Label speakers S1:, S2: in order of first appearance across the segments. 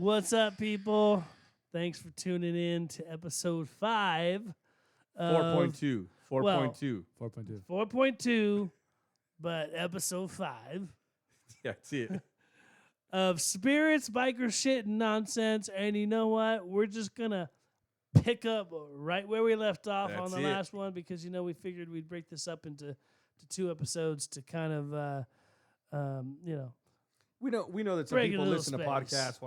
S1: What's up, people? Thanks for tuning in to episode 5.
S2: 4.2. 4.2.
S3: 4.2.
S1: 4.2, but episode 5
S2: Yeah, that's it.
S1: of Spirits, Biker Shit, and Nonsense. And you know what? We're just going to pick up right where we left off on
S2: That's
S1: the
S2: it.
S1: last one because, we figured we'd break this up into 2 episodes to kind of,
S2: We know that some
S1: Break a
S2: people
S1: little
S2: listen to
S1: space.
S2: podcasts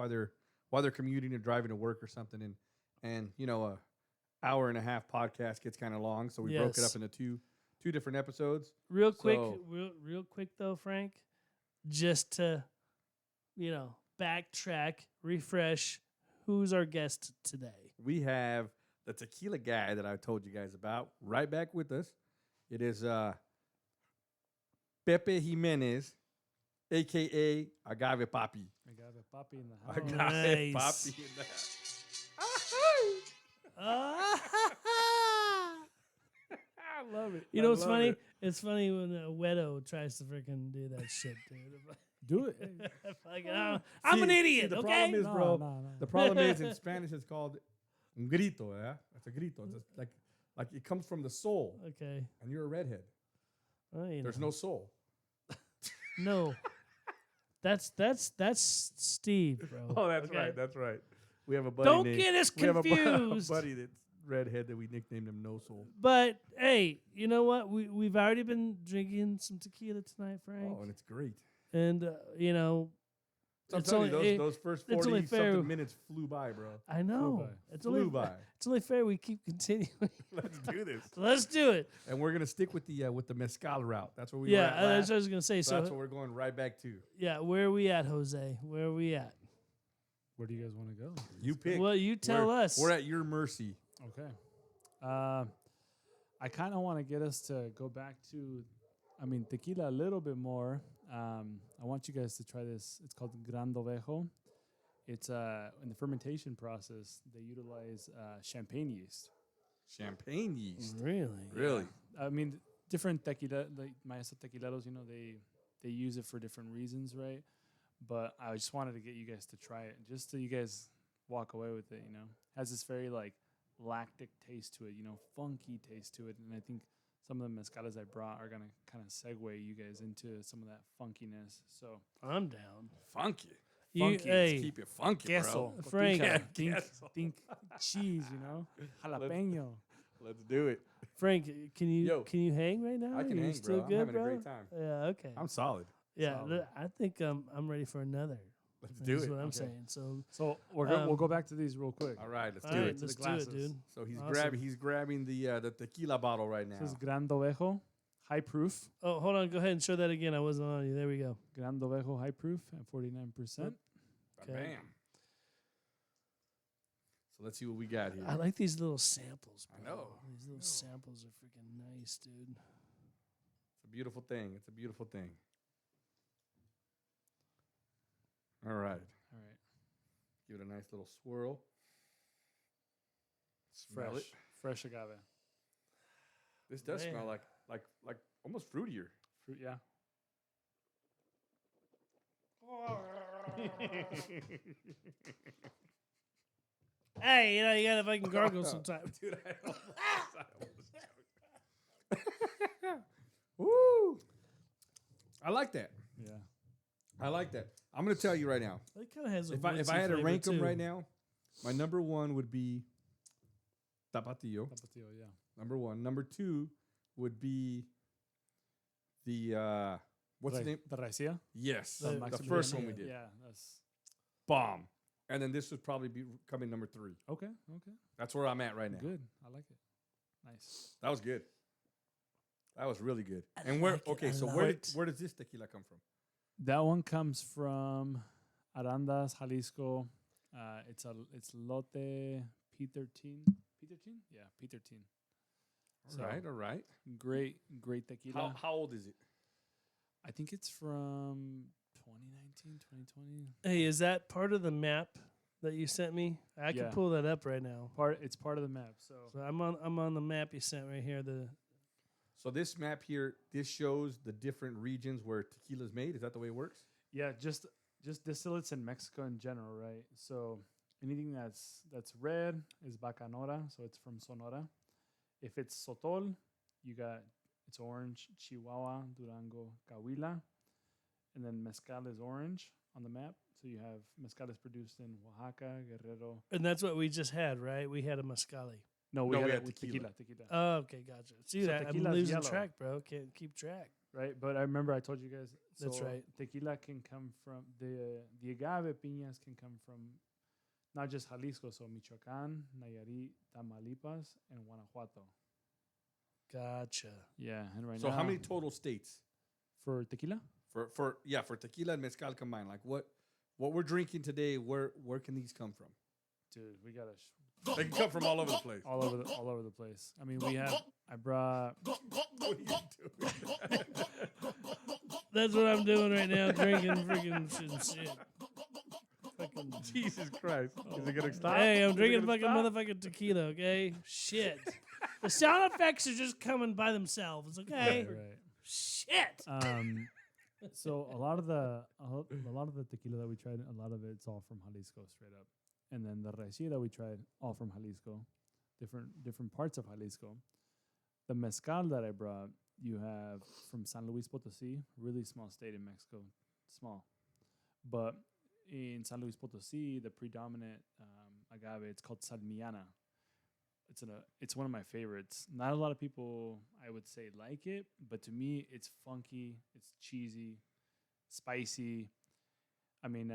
S2: while they're commuting or driving to work or something, and a hour and a half podcast gets kind of long, so we broke it
S1: Yes.
S2: up into two different episodes.
S1: real quick,
S2: So-
S1: real quick though, Frank, just to, backtrack, refresh, who's our guest today?
S2: We have the tequila guy that I told you guys about right back with us. It is Pepe Jimenez, a.k.a. Agave Papi.
S3: Agave Papi in the house.
S2: Agave
S1: Nice.
S2: Papi in that.
S3: I love it.
S1: You know what's funny? It's funny when a wedo tries to freaking do that shit, dude.
S3: Do it.
S1: Fucking, I'm an idiot,
S2: the
S1: okay?
S2: problem is, bro,
S3: No.
S2: the problem is in Spanish it's called un grito, yeah? It's a grito. It's just like it comes from the soul,
S1: Okay.
S2: and you're a redhead.
S1: Well,
S2: There's no soul.
S1: no. That's Steve, bro.
S2: Oh, that's
S1: okay?
S2: right. That's right. We have a buddy.
S1: Don't
S2: named,
S1: get us
S2: we have a
S1: confused.
S2: buddy that's redhead that we nicknamed him No Soul.
S1: But hey, you know what? We've already been drinking some tequila tonight, Frank.
S2: Oh, and it's great.
S1: And
S2: So I'm
S1: It's
S2: telling
S1: only-
S2: you, those first
S1: it's only
S2: 40
S1: fair-
S2: something minutes flew by, bro.
S1: I know
S3: by.
S1: it's
S2: Flew
S1: only
S2: by.
S1: it's only fair we keep continuing.
S2: Let's do this.
S1: Let's do it.
S2: And we're gonna stick with the mezcal route. That's where we
S1: Yeah,
S2: were at
S1: that's
S2: last.
S1: what I was gonna say.
S2: So
S1: So
S2: that's what we're going right back to.
S1: yeah, where are we at, Jose? Where are we at?
S3: Where do you guys want to go?
S2: You pick.
S1: Well, you tell us.
S2: We're at your mercy.
S3: Okay. I kind of want to get us to go back to, tequila a little bit more. I want you guys to try this. It's called Gran Ovejo. It's in the fermentation process, they utilize champagne yeast.
S2: Champagne yeast.
S1: Really?
S2: Really?
S3: Different tequila, like maestro tequileros, they use it for different reasons, right? But I just wanted to get you guys to try it, just so you guys walk away with it. Has this very like lactic taste to it, funky taste to it, and I think some of the mezcales I brought are gonna kind of segue you guys into some of that funkiness. So
S1: I'm down.
S2: Funky.
S1: You,
S2: Funky.
S1: hey,
S2: Let's keep it funky,
S3: queso,
S2: bro.
S1: Frank.
S3: cotija,
S2: Yeah,
S3: think,
S2: queso.
S3: think cheese, jalapeno.
S2: Let's do it.
S1: Frank, can
S2: Yo,
S1: you hang right now?
S2: I can
S1: Are you
S2: hang,
S1: still
S2: bro. I'm
S1: good,
S2: having
S1: bro?
S2: a great time.
S1: Yeah. Okay.
S2: I'm solid.
S1: Yeah.
S3: solid.
S1: I think I'm ready for another.
S2: Let's do
S1: That's
S2: it.
S1: what I'm
S2: Okay.
S1: saying. So
S3: So we'll
S1: Um,
S3: go back to these real quick.
S2: All right, let's
S1: all
S2: do
S1: right,
S2: it.
S1: let's
S3: the
S1: do it,
S3: glasses.
S1: dude.
S2: So he's
S1: Awesome.
S2: grabbing the tequila bottle right now.
S3: This is Gran Ovejo, high proof.
S1: Oh, hold on. Go ahead and show that again. I wasn't on you. There we go.
S3: Gran Ovejo high proof at 49%.
S1: Okay.
S2: Bam. So let's see what we got here.
S1: I like these little samples,
S2: I
S1: bro.
S2: know,
S1: These little samples are freaking nice, dude.
S2: It's a beautiful thing. It's a beautiful thing. All right.
S3: All right.
S2: Give it a nice little swirl. Smell
S3: Fresh.
S2: it.
S3: Fresh agave.
S2: This does
S1: Man.
S2: smell like almost fruitier.
S3: Fruit, yeah.
S1: Hey, you gotta fucking gargle sometime.
S2: Dude, I almost choked. Woo! I like that.
S3: Yeah.
S2: I like that. I'm gonna tell you right now.
S1: It kind of has a
S2: If I
S1: woodsy
S2: had to
S1: flavor,
S2: rank them
S1: too.
S2: right now, my number 1 would be Tapatio.
S3: Tapatio, yeah.
S2: Number 1. Number 2 would be the what's the name?
S3: The Raicilla?
S2: Yes,
S1: The
S2: the first one we
S1: Maximiliano.
S2: did.
S3: Yeah, that's
S2: Bomb. And then this would probably be coming number 3.
S3: okay.
S2: That's where I'm at right now.
S3: Good. I like it. Nice.
S2: That was good. That was really good. And where?
S1: like it.
S2: Okay,
S1: I
S2: so
S1: love
S2: where
S1: it.
S2: where does this tequila come from?
S3: That one comes from Arandas, Jalisco. It's Lote P13. P13? Yeah, P13. So,
S2: All right.
S3: Great tequila.
S2: How old is it?
S3: I think it's from 2019, 2020.
S1: Hey, is that part of the map that you sent me? I can
S3: Yeah.
S1: pull that up right now.
S3: It's part of the map. So
S1: So I'm on the map you sent right here.
S2: So this map here, this shows the different regions where tequila is made. Is that the way it works?
S3: yeah, just just distillates in Mexico in general, right? So anything that's red is Bacanora, so it's from Sonora. If it's Sotol, you got it's orange, Chihuahua, Durango, Coahuila, and then mezcal is orange on the map. So you have mezcal is produced in Oaxaca, Guerrero.
S1: And that's what we just had, right? We had a mezcali.
S3: No,
S2: No, we
S3: had
S2: had
S3: it with
S2: tequila.
S3: tequila.
S1: Oh, okay, gotcha. See
S3: So
S1: that I'm
S3: tequila's
S1: losing
S3: yellow.
S1: track, bro. Can't keep track.
S3: Right, but I remember I told you guys.
S1: That's right.
S3: Tequila can come from the agave piñas can come from not just Jalisco, so Michoacán, Nayarit, Tamaulipas, and Guanajuato.
S1: Gotcha.
S3: Yeah, and right
S2: So
S3: now.
S2: how many total states
S3: for tequila?
S2: for tequila and mezcal combined? Like what we're drinking today? Where can these come from?
S3: Dude, we gotta
S2: They can come from all over the place.
S3: all over the place. I mean, I brought.
S2: What are you doing?
S1: That's what I'm doing right now, drinking freaking shit. Fucking,
S2: Jesus Christ! Is it gonna stop?
S1: hey, I'm
S2: Is it
S1: drinking
S2: gonna
S1: fucking
S2: stop?
S1: motherfucking tequila, okay? Shit. The sound effects are just coming by themselves, okay?
S3: Right.
S1: Shit.
S3: So a lot of the tequila that we tried, a lot of it's all from Jalisco, straight up. And then the raicilla that we tried, all from Jalisco, different parts of Jalisco. The mezcal that I brought, you have from San Luis Potosí, really small state in Mexico, small. But in San Luis Potosí, the predominant agave, it's called Salmiana. It's one of my favorites. Not a lot of people, I would say, like it, but to me, it's funky, it's cheesy, spicy. I mean,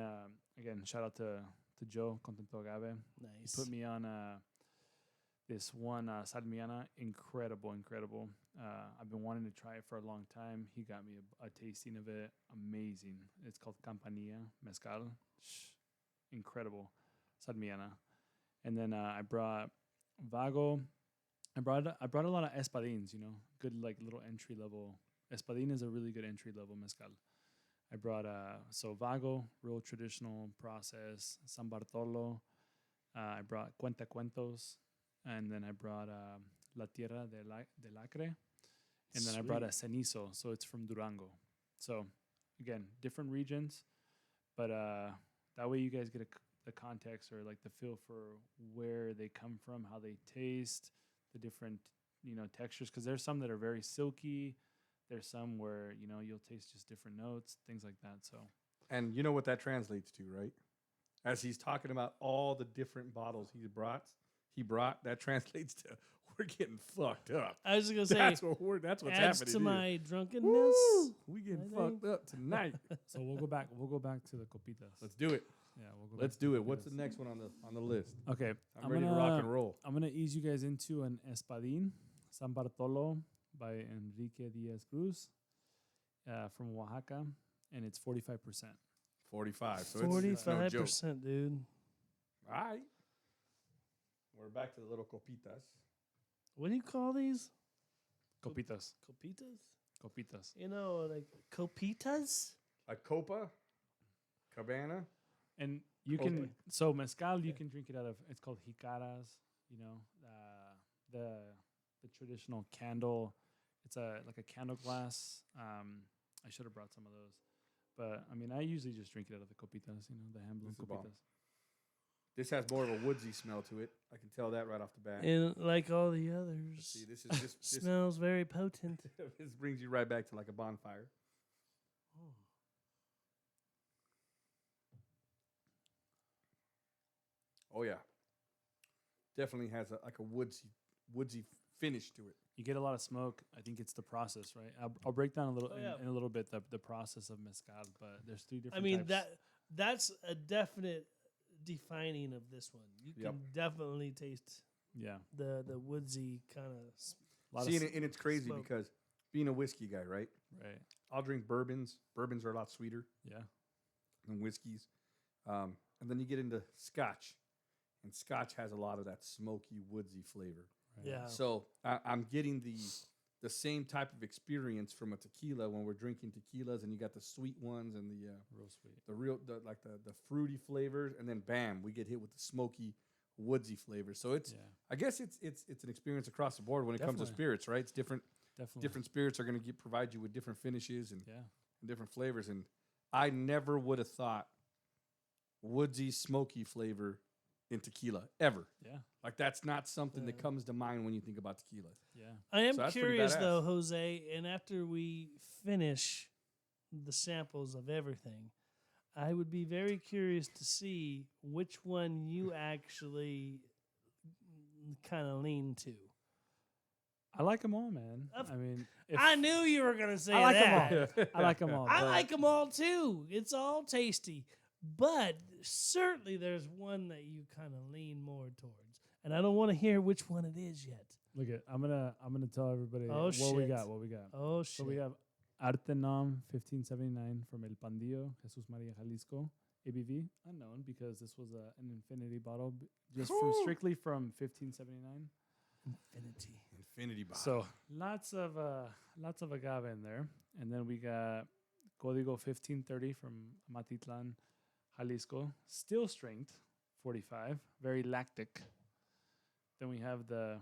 S3: again, shout out to Joe, Contento Agave.
S1: Nice.
S3: He put me on this one Salmiana. Incredible. I've been wanting to try it for a long time. He got me a tasting of it. Amazing. It's called Campanilla Mezcal. Incredible. Salmiana. And then I brought Vago. I brought a lot of espadines, good like little entry level. Espadín is a really good entry level mezcal. I brought Vago, real traditional process, San Bartolo. I brought Cuenta Cuentos, and then I brought La Tierra de Lacre, and then I brought a Cenizo, so it's from Durango. So again, different regions, but that way you guys get the context or like the feel for where they come from, how they taste, the different textures. Because there's some that are very silky. There's some where you'll taste just different notes, things like that. So,
S2: And you know what that translates to, right? As he's talking about all the different bottles he brought, that translates to we're getting fucked up.
S1: I was just going to say,
S2: That's what's
S1: adds
S2: happening
S1: to
S2: here.
S1: my drunkenness.
S2: Woo! We getting
S1: I
S2: fucked
S1: think.
S2: up tonight.
S3: so we'll go back to the copitas.
S2: Let's do it.
S3: Yeah, we'll go.
S2: Let's
S3: back to
S2: do
S3: the
S2: it. What's the
S3: copitas.
S2: next one on the list?
S3: Okay,
S2: I'm ready to rock and roll.
S3: I'm gonna ease you guys into an Espadín San Bartolo by Enrique Diaz Cruz from Oaxaca, and it's 45%.
S2: 45. So it's no joke.
S1: 45%, dude.
S2: All right. We're back to the little copitas.
S1: What do you call these?
S3: Copitas.
S1: Copitas? Like copitas?
S2: A copa, cabana.
S3: And you
S2: Copa.
S3: can mezcal you can drink it out of, it's called jicaras, the traditional candle. It's like a candle glass. I should have brought some of those, but I mean I usually just drink it out of the copitas, the hand-blown
S2: This is bomb.
S3: copitas.
S2: This has more of a woodsy smell to it. I can tell that right off the bat.
S1: And like all the others.
S2: See, this is just
S1: Smells very potent.
S2: this brings you right back to like a bonfire. Oh yeah, definitely has a woodsy finish to it.
S3: You get a lot of smoke. I think it's the process, right? I'll break down a little
S1: Oh, yeah.
S3: in a little bit the process of mezcal, but there's three different.
S1: I mean,
S3: types.
S1: that's a definite defining of this one. You
S2: Yep.
S1: can definitely taste
S3: Yeah,
S1: the woodsy kind of.
S3: a lot
S2: See,
S3: of
S2: and it's crazy
S1: smoke.
S2: because being a whiskey guy, right?
S3: right.
S2: I'll drink bourbons. Bourbons are a lot sweeter
S3: Yeah,
S2: than whiskeys. And then you get into scotch, and scotch has a lot of that smoky, woodsy flavor.
S3: right.
S1: Yeah.
S2: So I'm getting the same type of experience from a tequila when we're drinking tequilas, and you got the sweet ones and
S3: Real sweet.
S2: the fruity flavors, and then bam, we get hit with the smoky, woodsy flavors. So it's
S3: Yeah,
S2: I guess it's an experience across the board when it comes to
S3: Definitely.
S2: spirits, right? It's different.
S3: definitely.
S2: Different spirits are going to provide you with different finishes and
S3: Yeah,
S2: different flavors. And I never would have thought woodsy, smoky flavor in tequila ever.
S3: Yeah.
S2: Like that's not something that
S1: Yeah.
S2: comes to mind when you think about tequila.
S3: Yeah.
S1: I am
S2: So that's pretty
S1: curious though,
S2: badass.
S1: Jose, and after we finish the samples of everything, I would be very curious to see which one you actually kind of lean to.
S3: I like them all, man.
S1: Of-
S3: I mean,
S1: I knew you were gonna say
S3: I like 'em
S1: that.
S3: all. I like them all.
S1: I
S3: but
S1: like them all too. It's all tasty, but certainly there's one that you kind of lean more towards, and I don't want to hear which one it is yet.
S3: Look at I'm gonna tell everybody
S1: Oh,
S3: what we
S1: shit.
S3: got. What we got.
S1: Oh
S3: So
S1: shit!
S3: we have Artenom 1579 from El Pandillo, Jesus Maria, Jalisco. ABV unknown because this was an infinity bottle just from strictly from 1579.
S2: Infinity bottle.
S3: So lots of agave in there, and then we got Código 1530 from Matitlan, Jalisco, still strength 45, very lactic. Then we have the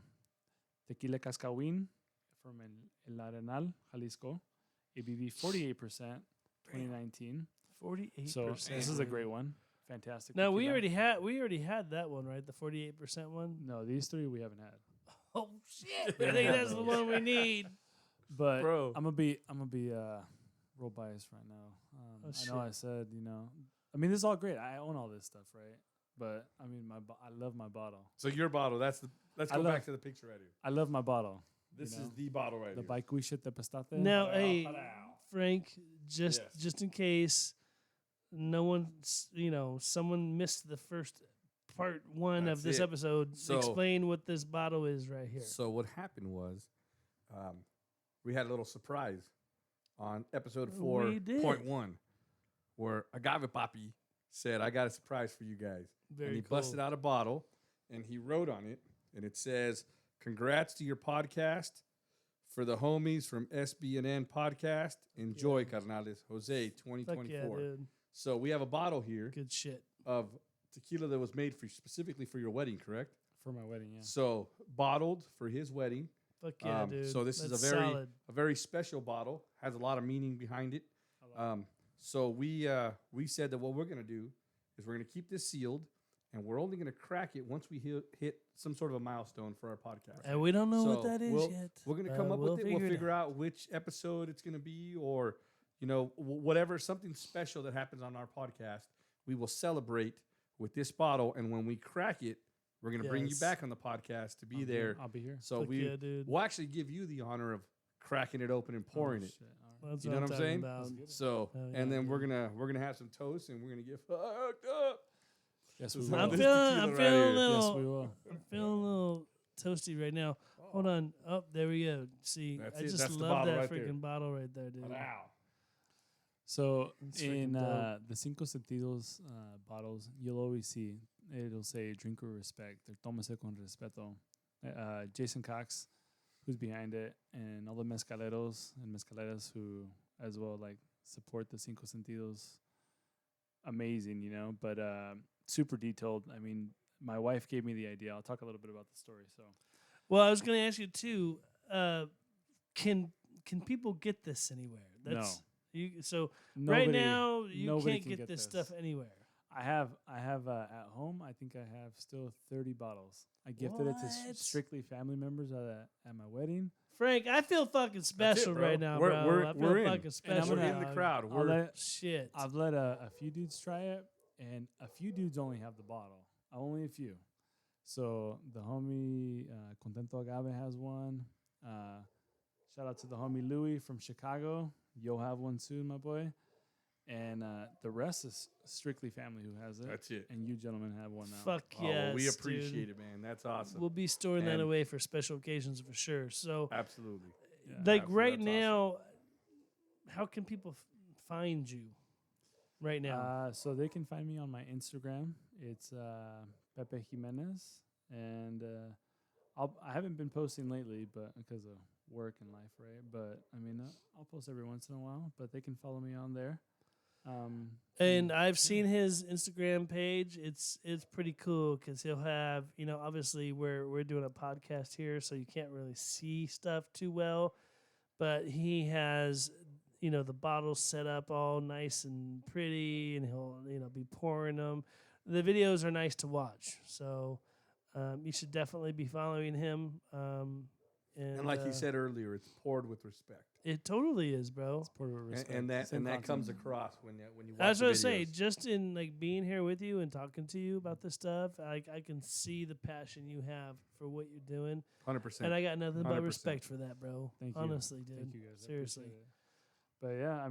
S3: Tequila Cascahuín from El Arenal, Jalisco, ABV 48%, 2019.
S1: 48%.
S3: So this is a great one, fantastic.
S1: Now we
S3: tequila.
S1: already had that one, right? The 48% one.
S3: No, these three we haven't had.
S1: Oh shit! I think that's the one we need.
S3: But
S2: Bro.
S3: I'm gonna be real biased right now.
S1: Oh,
S3: I know I
S1: shit.
S3: said, I mean, this is all great. I own all this stuff, right? But I mean, I love my bottle.
S2: So your bottle. Let's
S3: I
S2: go
S3: love-
S2: back to the picture right here.
S3: I love my bottle.
S2: This
S3: You know,
S2: is the bottle right
S3: The
S2: here.
S3: Baikuisha te pestate.
S1: Now,
S2: Hello,
S1: hey,
S2: hello.
S1: Frank, just
S2: Yes.
S1: just in case no one, someone missed the first part one
S2: That's
S1: of this
S2: it.
S1: episode,
S2: So-
S1: explain what this bottle is right here.
S2: So what happened was, we had a little surprise on episode
S1: We did.
S2: 4.1, where Agave Papi said, "I got a surprise for you guys."
S1: Very
S2: and he
S1: cool.
S2: busted out a bottle, and he wrote on it, and it says, "Congrats to your podcast. For the homies from SB&N podcast, enjoy, carnales. Jose,
S1: Fuck
S2: 2024."
S1: yeah, dude.
S2: So we have a bottle here
S1: Good shit.
S2: of tequila that was made specifically for your wedding, correct?
S3: For my wedding, yeah.
S2: So bottled for his wedding.
S1: Fuck yeah, dude.
S2: So this
S1: That's
S2: is a very
S1: solid.
S2: special bottle. Has a lot of meaning behind it.
S3: I love
S2: So we said that what we're gonna do is we're gonna keep this sealed, and we're only gonna crack it once we hit some sort of a milestone for our podcast.
S1: And we don't know what
S2: So
S1: that is
S2: we'll-
S1: yet.
S2: We're gonna
S1: but
S2: come up with it. We'll
S1: it
S2: figure out which episode it's gonna be, or whatever, something special that happens on our podcast. We will celebrate with this bottle, and when we crack it, we're gonna bring you
S1: Yes.
S2: back on the podcast to be there.
S3: I'll be here.
S2: So
S1: Fuck yeah, dude.
S2: we'll actually give you the honor of cracking it open and pouring
S3: Oh,
S2: it.
S3: shit. All right.
S1: That's
S2: You know what I'm
S1: talking
S2: saying?
S1: about.
S3: Let's get it.
S2: So
S1: Hell
S2: and
S1: yeah,
S2: then we're
S1: dude.
S2: gonna have some toast, and we're gonna get fucked up.
S3: Yes,
S2: This
S3: we
S2: is
S3: will.
S2: how
S1: I'm
S2: this
S1: feeling,
S2: tequila
S1: I'm
S2: right
S1: feeling a
S2: here.
S3: Yes,
S1: little,
S3: we will.
S1: I'm feeling a little toasty right now. Hold on. Oh, there we go. See,
S2: That's
S1: I
S2: it.
S1: just
S2: That's the
S1: love
S2: bottle
S1: that
S2: right there.
S1: freaking bottle right there, dude.
S2: Wow.
S3: So
S1: It's freaking
S3: in
S1: dope.
S3: the Cinco Sentidos bottles, you'll always see it'll say "Drink with respect" or "Tómese con respeto." Jason Cox, who's behind it, and all the mezcaleros and mezcaleras who, as well, like support the Cinco Sentidos. Amazing, but super detailed. I mean, my wife gave me the idea. I'll talk a little bit about the story. So
S1: Well, I was going to ask you too. Can people get this anywhere? So right
S3: Nobody-
S1: now you
S3: nobody
S1: can't
S3: can
S1: get this stuff anywhere.
S3: I have at home. I think I have still 30 bottles. I gifted it to
S1: What?
S3: strictly family members at my wedding.
S1: Frank, I feel fucking special
S2: bro.
S1: right now,
S2: We're-
S1: bro.
S2: we're-
S1: I feel
S2: we're in.
S1: fucking
S2: And
S1: special.
S2: we're in the
S1: dog.
S2: crowd.
S3: I'll
S2: We're
S3: let,
S1: Shit.
S3: I've let a few dudes try it, and a few dudes only have the bottle. Only a few. So the homie Contento Agave has one. Shout out to the homie Louie from Chicago. You'll have one soon, my boy. And the rest is strictly family who has it.
S2: That's it.
S3: And you gentlemen have one now.
S1: Fuck
S2: Oh, well,
S1: yes,
S2: we
S1: dude.
S2: appreciate it, man. That's awesome.
S1: We'll be storing that
S2: And-
S1: away for special occasions for sure. So,
S2: Absolutely.
S3: Yeah.
S1: like
S2: absolutely,
S1: right
S2: that's
S1: now, how can people find you right now?
S3: So they can find me on my Instagram. It's Pepe Jimenez, and I haven't been posting lately, but because of work and life, right? But I mean, I'll post every once in a while. But they can follow me on there.
S1: And I've seen his Instagram page. It's pretty cool because he'll have, obviously we're doing a podcast here, so you can't really see stuff too well. But he has the bottles set up all nice and pretty, and he'll be pouring them. The videos are nice to watch, so you should definitely be following him.
S2: And like he said earlier, it's poured with respect.
S1: It totally is, bro.
S3: It's part of respect.
S2: And that
S3: Same
S2: comes
S3: content.
S2: across when you watch
S1: That's
S2: the
S1: what I say.
S2: videos.
S1: Just in like being here with you and talking to you about this stuff, I can see the passion you have for what you're doing,
S2: 100%.
S1: and I got nothing but
S2: 100%.
S1: respect for that, bro.
S3: Thank you.
S1: Honestly, dude.
S3: Thank you guys. I
S1: Seriously.
S3: appreciate it. But yeah, I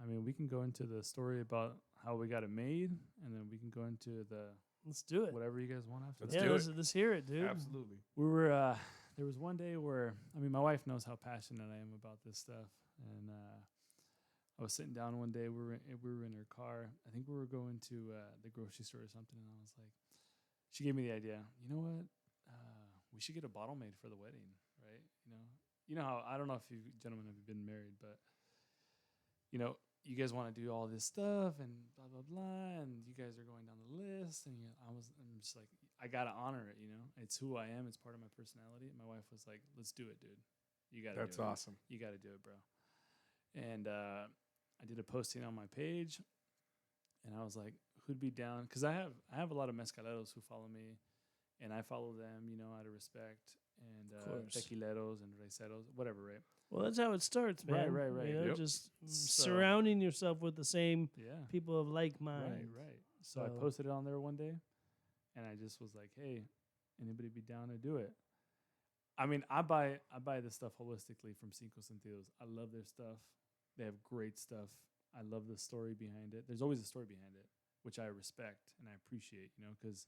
S3: mean, we can go into the story about how we got it made, and then we can go into the
S1: Let's do it.
S3: whatever you guys want after
S2: Let's
S3: that.
S1: Yeah,
S2: do
S1: let's hear it, dude.
S2: Absolutely.
S3: We were there was one day where my wife knows how passionate I am about this stuff, and I was sitting down one day. We were in her car. I think we were going to the grocery store or something, and I was like, she gave me the idea. You know what? We should get a bottle made for the wedding, right? You know how I don't know if you gentlemen have been married, but you guys want to do all this stuff and blah blah blah, and you guys are going down the list, and I'm just like, I gotta honor it. It's who I am. It's part of my personality. My wife was like, "Let's do it, dude. You gotta.
S2: That's
S3: do it.
S2: awesome.
S3: You gotta do it, bro." And I did a posting on my page, and I was like, "Who'd be down?" Because I have a lot of mezcaleros who follow me, and I follow them, out of respect, and
S1: course.
S3: tequileros and receros, whatever, right?
S1: Well, that's how it starts, man.
S3: Right.
S2: Yep.
S1: Just
S3: So-
S1: surrounding yourself with the same
S3: Yeah.
S1: people of like mind.
S3: Right. So I
S1: So-
S3: posted it on there one day, and I just was like, "Hey, anybody be down to do it?" I mean, I buy this stuff holistically from Cinco Sentidos. I love their stuff. They have great stuff. I love the story behind it. There's always a story behind it, which I respect and I appreciate, because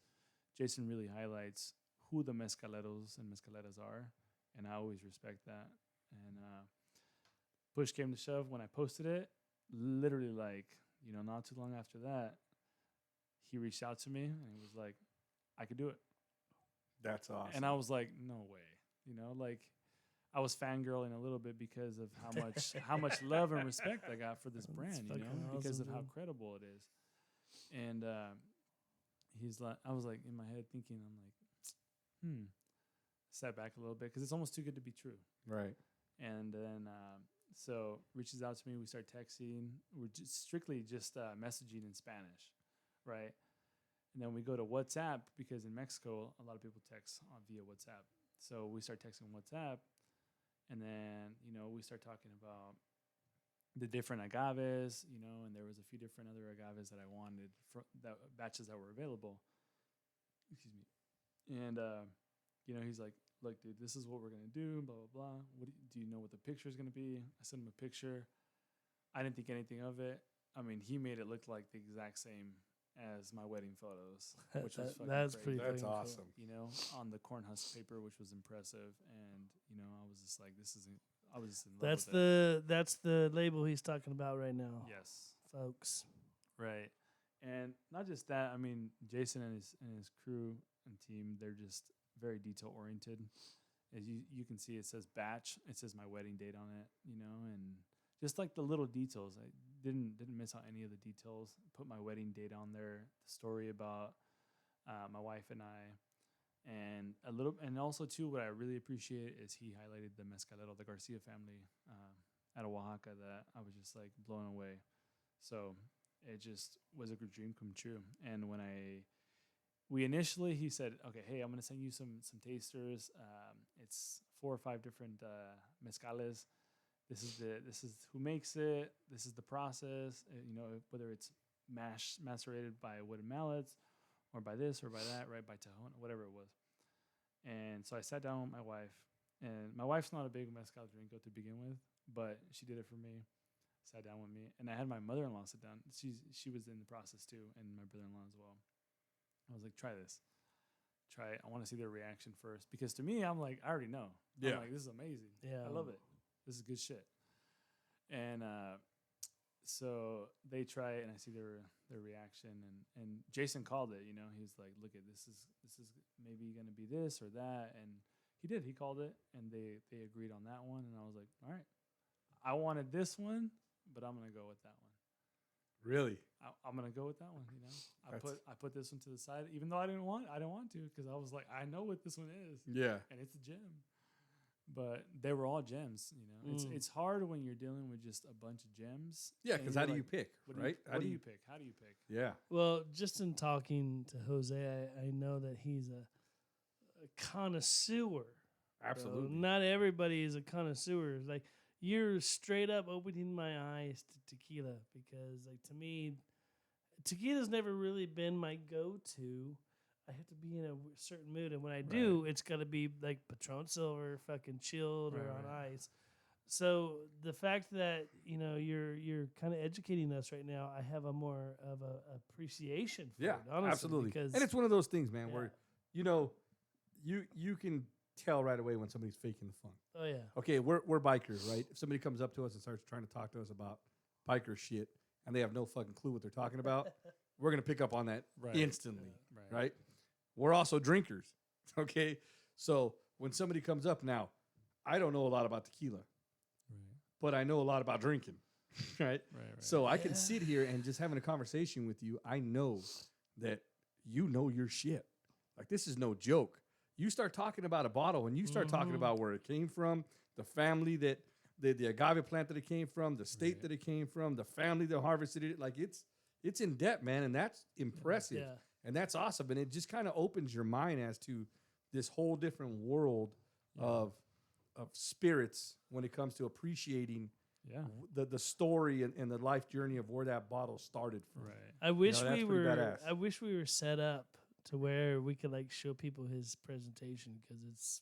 S3: Jason really highlights who the mezcaleros and mezcaleras are, and I always respect that. And push came to shove when I posted it. Literally, not too long after that, he reached out to me and he was like, "I could do it."
S2: That's awesome.
S3: And I was like, "No way!" I was fangirling a little bit because of how much love and respect I got for this
S1: That's
S3: brand,
S1: fucking
S3: because
S1: awesome,
S3: of how
S1: dude.
S3: credible it is. And he's like, I was like in my head thinking, I'm like, sat back a little bit because it's almost too good to be true.
S2: Right.
S3: And then so reaches out to me. We start texting. We're strictly just messaging in Spanish, right? And then we go to WhatsApp because in Mexico a lot of people text via WhatsApp. So we start texting WhatsApp, and then we start talking about the different agaves, and there was a few different other agaves that I wanted for that batches that were available. Excuse me. And he's like, "Look, dude, this is what we're gonna do. Blah blah blah. What do you know what the picture is gonna be?" I sent him a picture. I didn't think anything of it. I mean, he made it look like the exact same as my wedding photos, which was fucking
S1: That's
S3: crazy.
S1: pretty
S2: That's
S1: fucking
S2: awesome.
S3: On the corn husk paper, which was impressive, and I was just like, I was just in love
S1: That's
S3: with it.
S1: that's the label he's talking about right now,
S3: Yes,
S1: folks.
S3: right, and not just that. I mean, Jason and his crew and team, they're just very detail oriented. As you can see, it says batch. It says my wedding date on it, and just like the little details. I didn't miss out any of the details. Put my wedding date on there. The story about my wife and I, and also too, what I really appreciate is he highlighted the mezcalero, the Garcia family out of Oaxaca, that I was just like blown away. So it just was a good dream come true. And when he said, "Okay, hey, I'm gonna send you some tasters. It's 4 or 5 different mezcales. This is who makes it. This is the process. Whether it's macerated by wooden mallets, or by this or by that, right, by Tajon, whatever it was." And so I sat down with my wife, and my wife's not a big mezcal drinker to begin with, but she did it for me. Sat down with me, and I had my mother-in-law sit down. She was in the process too, and my brother-in-law as well. I was like, "Try this. Try it. I want to see their reaction first," because to me, I'm like, I already know.
S2: Yeah.
S3: I'm like, this is amazing.
S1: Yeah.
S3: I love it. This is good shit. And so they try it, and I see their reaction, and Jason called it. He was like, "Look, this is maybe going to be this or that," and he did. He called it, and they agreed on that one, and I was like, "All right, I wanted this one, but I'm going to go with that one.
S2: Really?
S3: I'm going to go with that one." I put this one to the side, even though I didn't want to, because I was like, I know what this one is,
S2: Yeah.
S3: and it's a gem. but they were all gems. You know,
S1: Mm.
S3: it's hard when you're dealing with just a bunch of gems.
S2: Yeah,
S3: and
S2: because
S3: you're
S2: how do
S3: like,
S2: you pick,
S3: what do
S2: right?
S3: what do you pick? How do you pick?
S2: Yeah.
S1: Well, just in talking to Jose, I know that he's a connoisseur. So
S2: Absolutely.
S1: not everybody is a connoisseur. Like you're straight up opening my eyes to tequila because, like, to me, tequila's never really been my go-to. I have to be in a certain mood, and when I do, it's got to be like Patron Silver, fucking chilled or on ice. So the fact that you're kind of educating us right now, I have a more of a appreciation for
S2: Yeah,
S1: it, honestly,
S2: absolutely.
S1: because
S2: And it's one of those things, man,
S1: Yeah.
S2: where you can tell right away when somebody's faking the funk.
S1: oh yeah,
S2: Okay, we're bikers, right? If somebody comes up to us and starts trying to talk to us about biker shit and they have no fucking clue what they're talking about, we're gonna pick up on that instantly, right? We're also drinkers, okay? So when somebody comes up now, I don't know a lot about tequila, but I know a lot about drinking, right? So I can sit here and just having a conversation with you. I know that you know your shit. Like, this is no joke. You start talking about a bottle and you start talking about where it came from, the family that the agave plant that it came from, the state that it came from, the family that harvested it. Like, it's in depth, man, and that's impressive.
S1: Yeah.
S2: And that's awesome. And it just kind of opens your mind as to this whole different world of spirits when it comes to appreciating the story and the life journey of where that bottle started from.
S1: I wish
S2: that's
S1: we
S2: pretty
S1: were.
S2: badass.
S1: I wish we were set up to where we could like show people his presentation because it's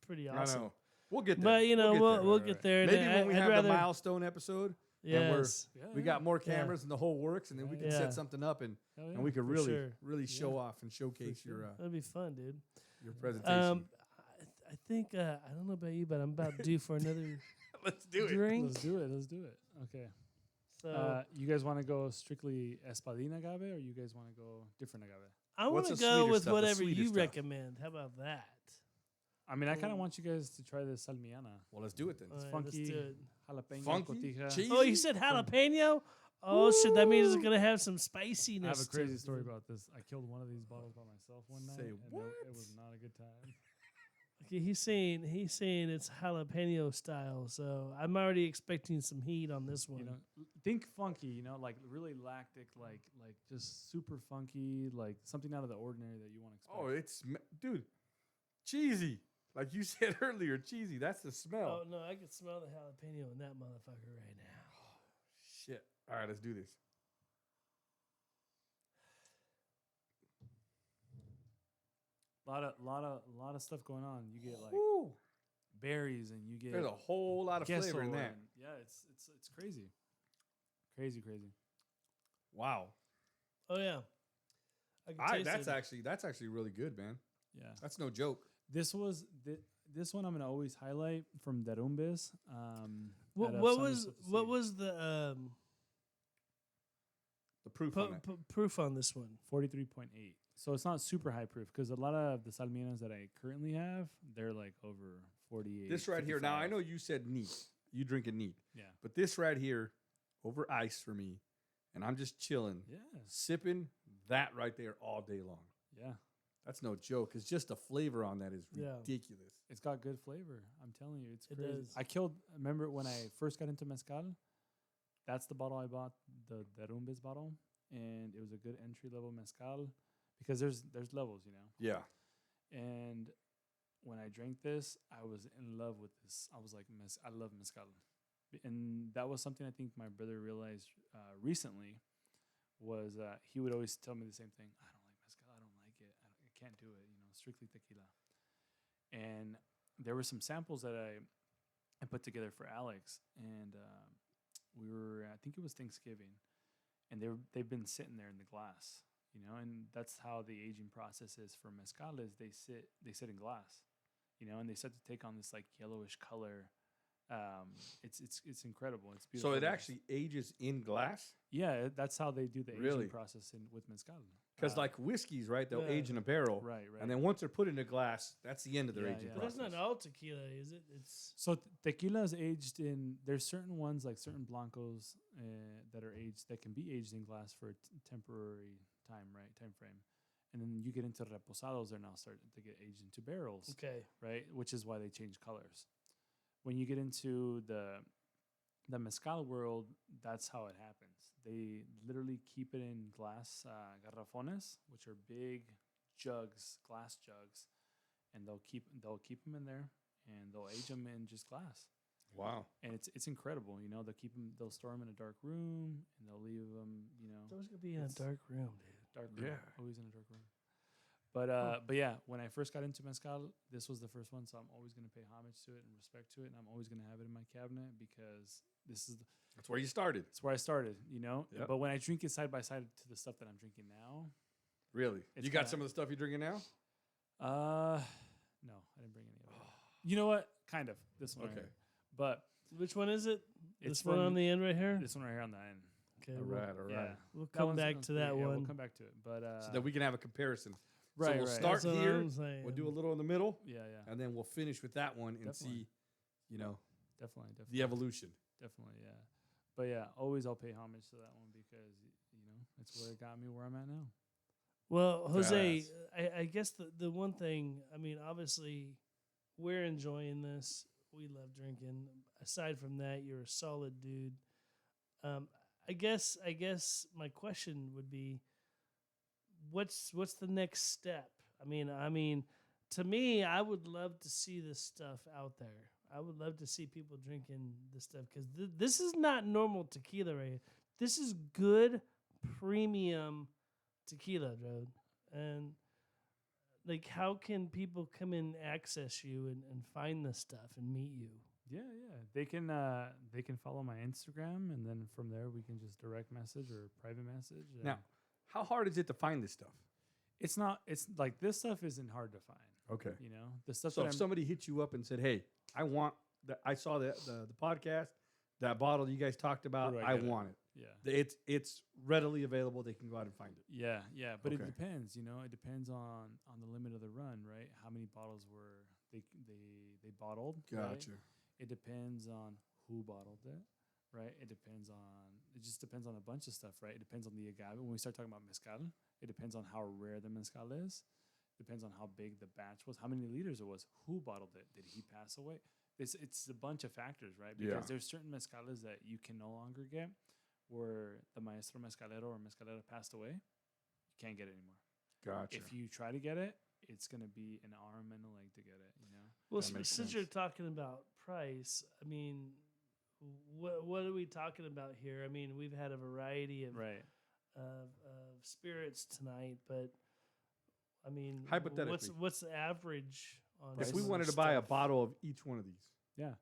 S1: pretty awesome.
S2: I know. We'll get there.
S1: But we'll
S2: get
S1: get there.
S2: Maybe
S1: and
S2: when we
S1: I'd
S2: have
S1: rather,
S2: the milestone episode, and
S1: yes,
S2: we got more cameras and the whole works, and then we can
S1: Yeah.
S2: set something up and we can
S1: for
S2: really
S1: sure.
S2: really show off and showcase
S1: That'd be fun, dude.
S2: your presentation.
S1: I think I don't know about you, but I'm about due for another
S2: Let's do it.
S1: drink.
S3: Let's do it. Okay.
S1: So
S3: You guys want to go strictly Espadín agave, or you guys want to go different agave?
S1: I want
S2: What's
S1: to
S2: the
S1: go
S2: sweeter
S1: with
S2: stuff, the
S1: whatever
S2: sweeter
S1: you
S2: stuff?
S1: recommend. How about that?
S3: I mean, I kind of want you guys to try the Salmiana.
S2: Well, let's do it then.
S1: All right,
S3: funky.
S1: let's do it.
S3: Jalapeno,
S2: Funky,
S3: cotija.
S2: cheesy.
S1: Oh, you said jalapeno? Oh shit! That means it's gonna have some spiciness.
S3: I have a
S1: to
S3: crazy
S1: it.
S3: story about this. I killed one of these bottles by myself one night.
S2: Say
S3: and
S2: what?
S3: It was not a good time.
S1: Okay, he's saying it's jalapeno style, so I'm already expecting some heat on this one.
S3: You know, think funky. You know, like really lactic, like just super funky, like something out of the ordinary that you want to expect.
S2: Oh, dude, cheesy. Like you said earlier, cheesy. That's the smell.
S1: Oh no, I can smell the jalapeno in that motherfucker right now.
S2: Shit. All right, let's do this.
S3: lot of stuff going on. You get like
S2: Woo.
S3: berries, and you get
S2: There's a whole lot of flavor in
S3: queso,
S2: that.
S3: and yeah, it's crazy, crazy.
S2: Wow.
S1: Oh yeah, I can taste it.
S2: That's actually really good, man.
S3: Yeah,
S2: That's no joke.
S3: this one I'm gonna always highlight from Derumbes.
S1: What,
S3: out of
S1: what
S3: San
S1: was
S3: Luis
S1: what
S3: Potosí.
S1: was the
S2: The proof on that.
S1: proof on this one?
S3: 43.8. So it's not super high proof because a lot of the Salmianas that I currently have, they're like over 48.
S2: This right here. Now I
S3: 55.
S2: know you said neat. You drink it neat.
S3: Yeah.
S2: But this right here, over ice for me, and I'm just chilling,
S3: Yeah.
S2: sipping that right there all day long.
S3: Yeah.
S2: That's no joke. It's just the flavor on that is
S1: Yeah.
S2: ridiculous.
S3: It's got good flavor. I'm telling you, it's
S1: It
S3: crazy.
S1: does.
S3: Remember when I first got into mezcal? That's the bottle I bought, the Derumbes bottle, and it was a good entry level mezcal because there's levels, you know.
S2: Yeah.
S3: And when I drank this, I was in love with this. I was like, I love mezcal, and that was something I think my brother realized recently. Was he would always tell me the same thing? I don't like mezcal. I don't like it. I can't do it. You know, strictly tequila. And there were some samples that I put together for Alex, and we were I think it was Thanksgiving, and they've been sitting there in the glass, you know, and that's how the aging process is for mezcal. Is they sit in glass, you know, and they start to take on this like yellowish color. It's incredible. It's beautiful.
S2: So it actually ages in glass?
S3: Yeah, that's how they do the
S2: Really?
S3: aging process with mezcal.
S2: Because like whiskeys, right? They'll
S1: Yeah.
S2: age in a barrel.
S3: Right.
S2: And then once they're put in a glass, that's the end of their
S3: Yeah,
S2: aging
S3: yeah.
S1: But that's
S2: process.
S1: not all tequila, is it? It's
S3: So tequila is aged in. There's certain ones like certain blancos that are aged that can be aged in glass for a temporary time frame, and then you get into reposados. They're now starting to get aged into barrels,
S1: okay.
S3: right? Which is why they change colors. when you get into the mezcal world, that's how it happens. They literally keep it in glass garrafones, which are big jugs, glass jugs, and they'll keep them in there, and they'll age them in just glass.
S2: Wow.
S3: And it's incredible. You know, they'll store them in a dark room, and they'll leave them. You know,
S1: It's always gonna be in a dark room, dude.
S3: dark room,
S2: Yeah.
S3: always in a dark room. But yeah, when I first got into mezcal, this was the first one, so I'm always gonna pay homage to it and respect to it, and I'm always gonna have it in my cabinet because this is
S2: That's where you started.
S3: it's where I started. You know,
S2: Yep.
S3: but when I drink it side by side to the stuff that I'm drinking now,
S2: Really?
S3: It's
S2: You got
S3: kinda-
S2: some of the stuff you're drinking now?
S3: no, I didn't bring any of it. You know what? Kind of this one. Right
S2: Okay.
S3: here. But
S1: Which one is it?
S3: it's
S1: This one on the end right here.
S3: this one right here on the end.
S1: Okay,
S2: All
S1: we'll,
S2: right, all right.
S3: Yeah.
S1: we'll
S3: That
S1: come
S3: one's
S1: back
S3: gonna
S1: to
S3: be-
S1: that
S3: yeah,
S1: one.
S3: We'll come back to it. But
S2: So that we can have a comparison.
S3: right,
S2: so we'll
S3: right.
S2: start
S1: That's what
S2: here.
S1: I'm saying.
S2: We'll do a little in the middle,
S3: Yeah, yeah.
S2: and then we'll finish with that one and
S3: Definitely.
S2: see, you know,
S3: Definitely.
S2: the evolution.
S3: Definitely, yeah. But yeah, always I'll pay homage to that one because you know it's where it got me where I'm at now.
S1: Well, Jose,
S2: Badass.
S1: I guess the one thing, I mean, obviously, we're enjoying this. We love drinking. Aside from that, you're a solid dude. I guess my question would be, what's the next step? I mean, to me, I would love to see this stuff out there. I would love to see people drinking this stuff because this is not normal tequila, right here. This is good premium tequila, dude. And like, how can people come and access you and find this stuff and meet you?
S3: Yeah, yeah. They can follow my Instagram, and then from there we can just direct message or private message. and
S2: Now, how hard is it to find this stuff?
S3: it's not. It's like this stuff isn't hard to find.
S2: Okay.
S3: You know, the stuff
S2: So
S3: that
S2: if
S3: I'm,
S2: somebody hit you up and said, "Hey, I want that. I saw the podcast, that bottle you guys talked about.
S3: Where do I
S2: I
S3: get it?"
S2: want it.
S3: yeah.
S2: It's readily available. They can go out and find it.
S3: Yeah, yeah, but
S2: Okay.
S3: it depends. You know, it depends on the limit of the run, right? How many bottles were they bottled? right?
S2: Gotcha.
S3: It depends on who bottled it, right? It just depends on a bunch of stuff, right? It depends on the agave. When we start talking about mezcal, it depends on how rare the mezcal is. Depends on how big the batch was, how many liters it was, who bottled it, did he pass away? It's a bunch of factors, right? Because
S2: Yeah.
S3: there's certain mezcales that you can no longer get, where the maestro mezcalero or mezcalera passed away, you can't get it anymore.
S2: Gotcha.
S3: If you try to get it, it's gonna be an arm and a leg to get it. You know.
S1: Well,
S2: That makes
S1: since
S2: sense.
S1: you're talking about price, I mean, what are we talking about here? I mean, we've had a variety of
S3: Right.
S1: of spirits tonight, but I mean,
S2: Hypothetically.
S1: what's the average on?
S2: if
S1: some
S2: we
S1: of the
S2: wanted to buy a
S1: stuff?
S2: bottle of each one of these,
S3: Yeah.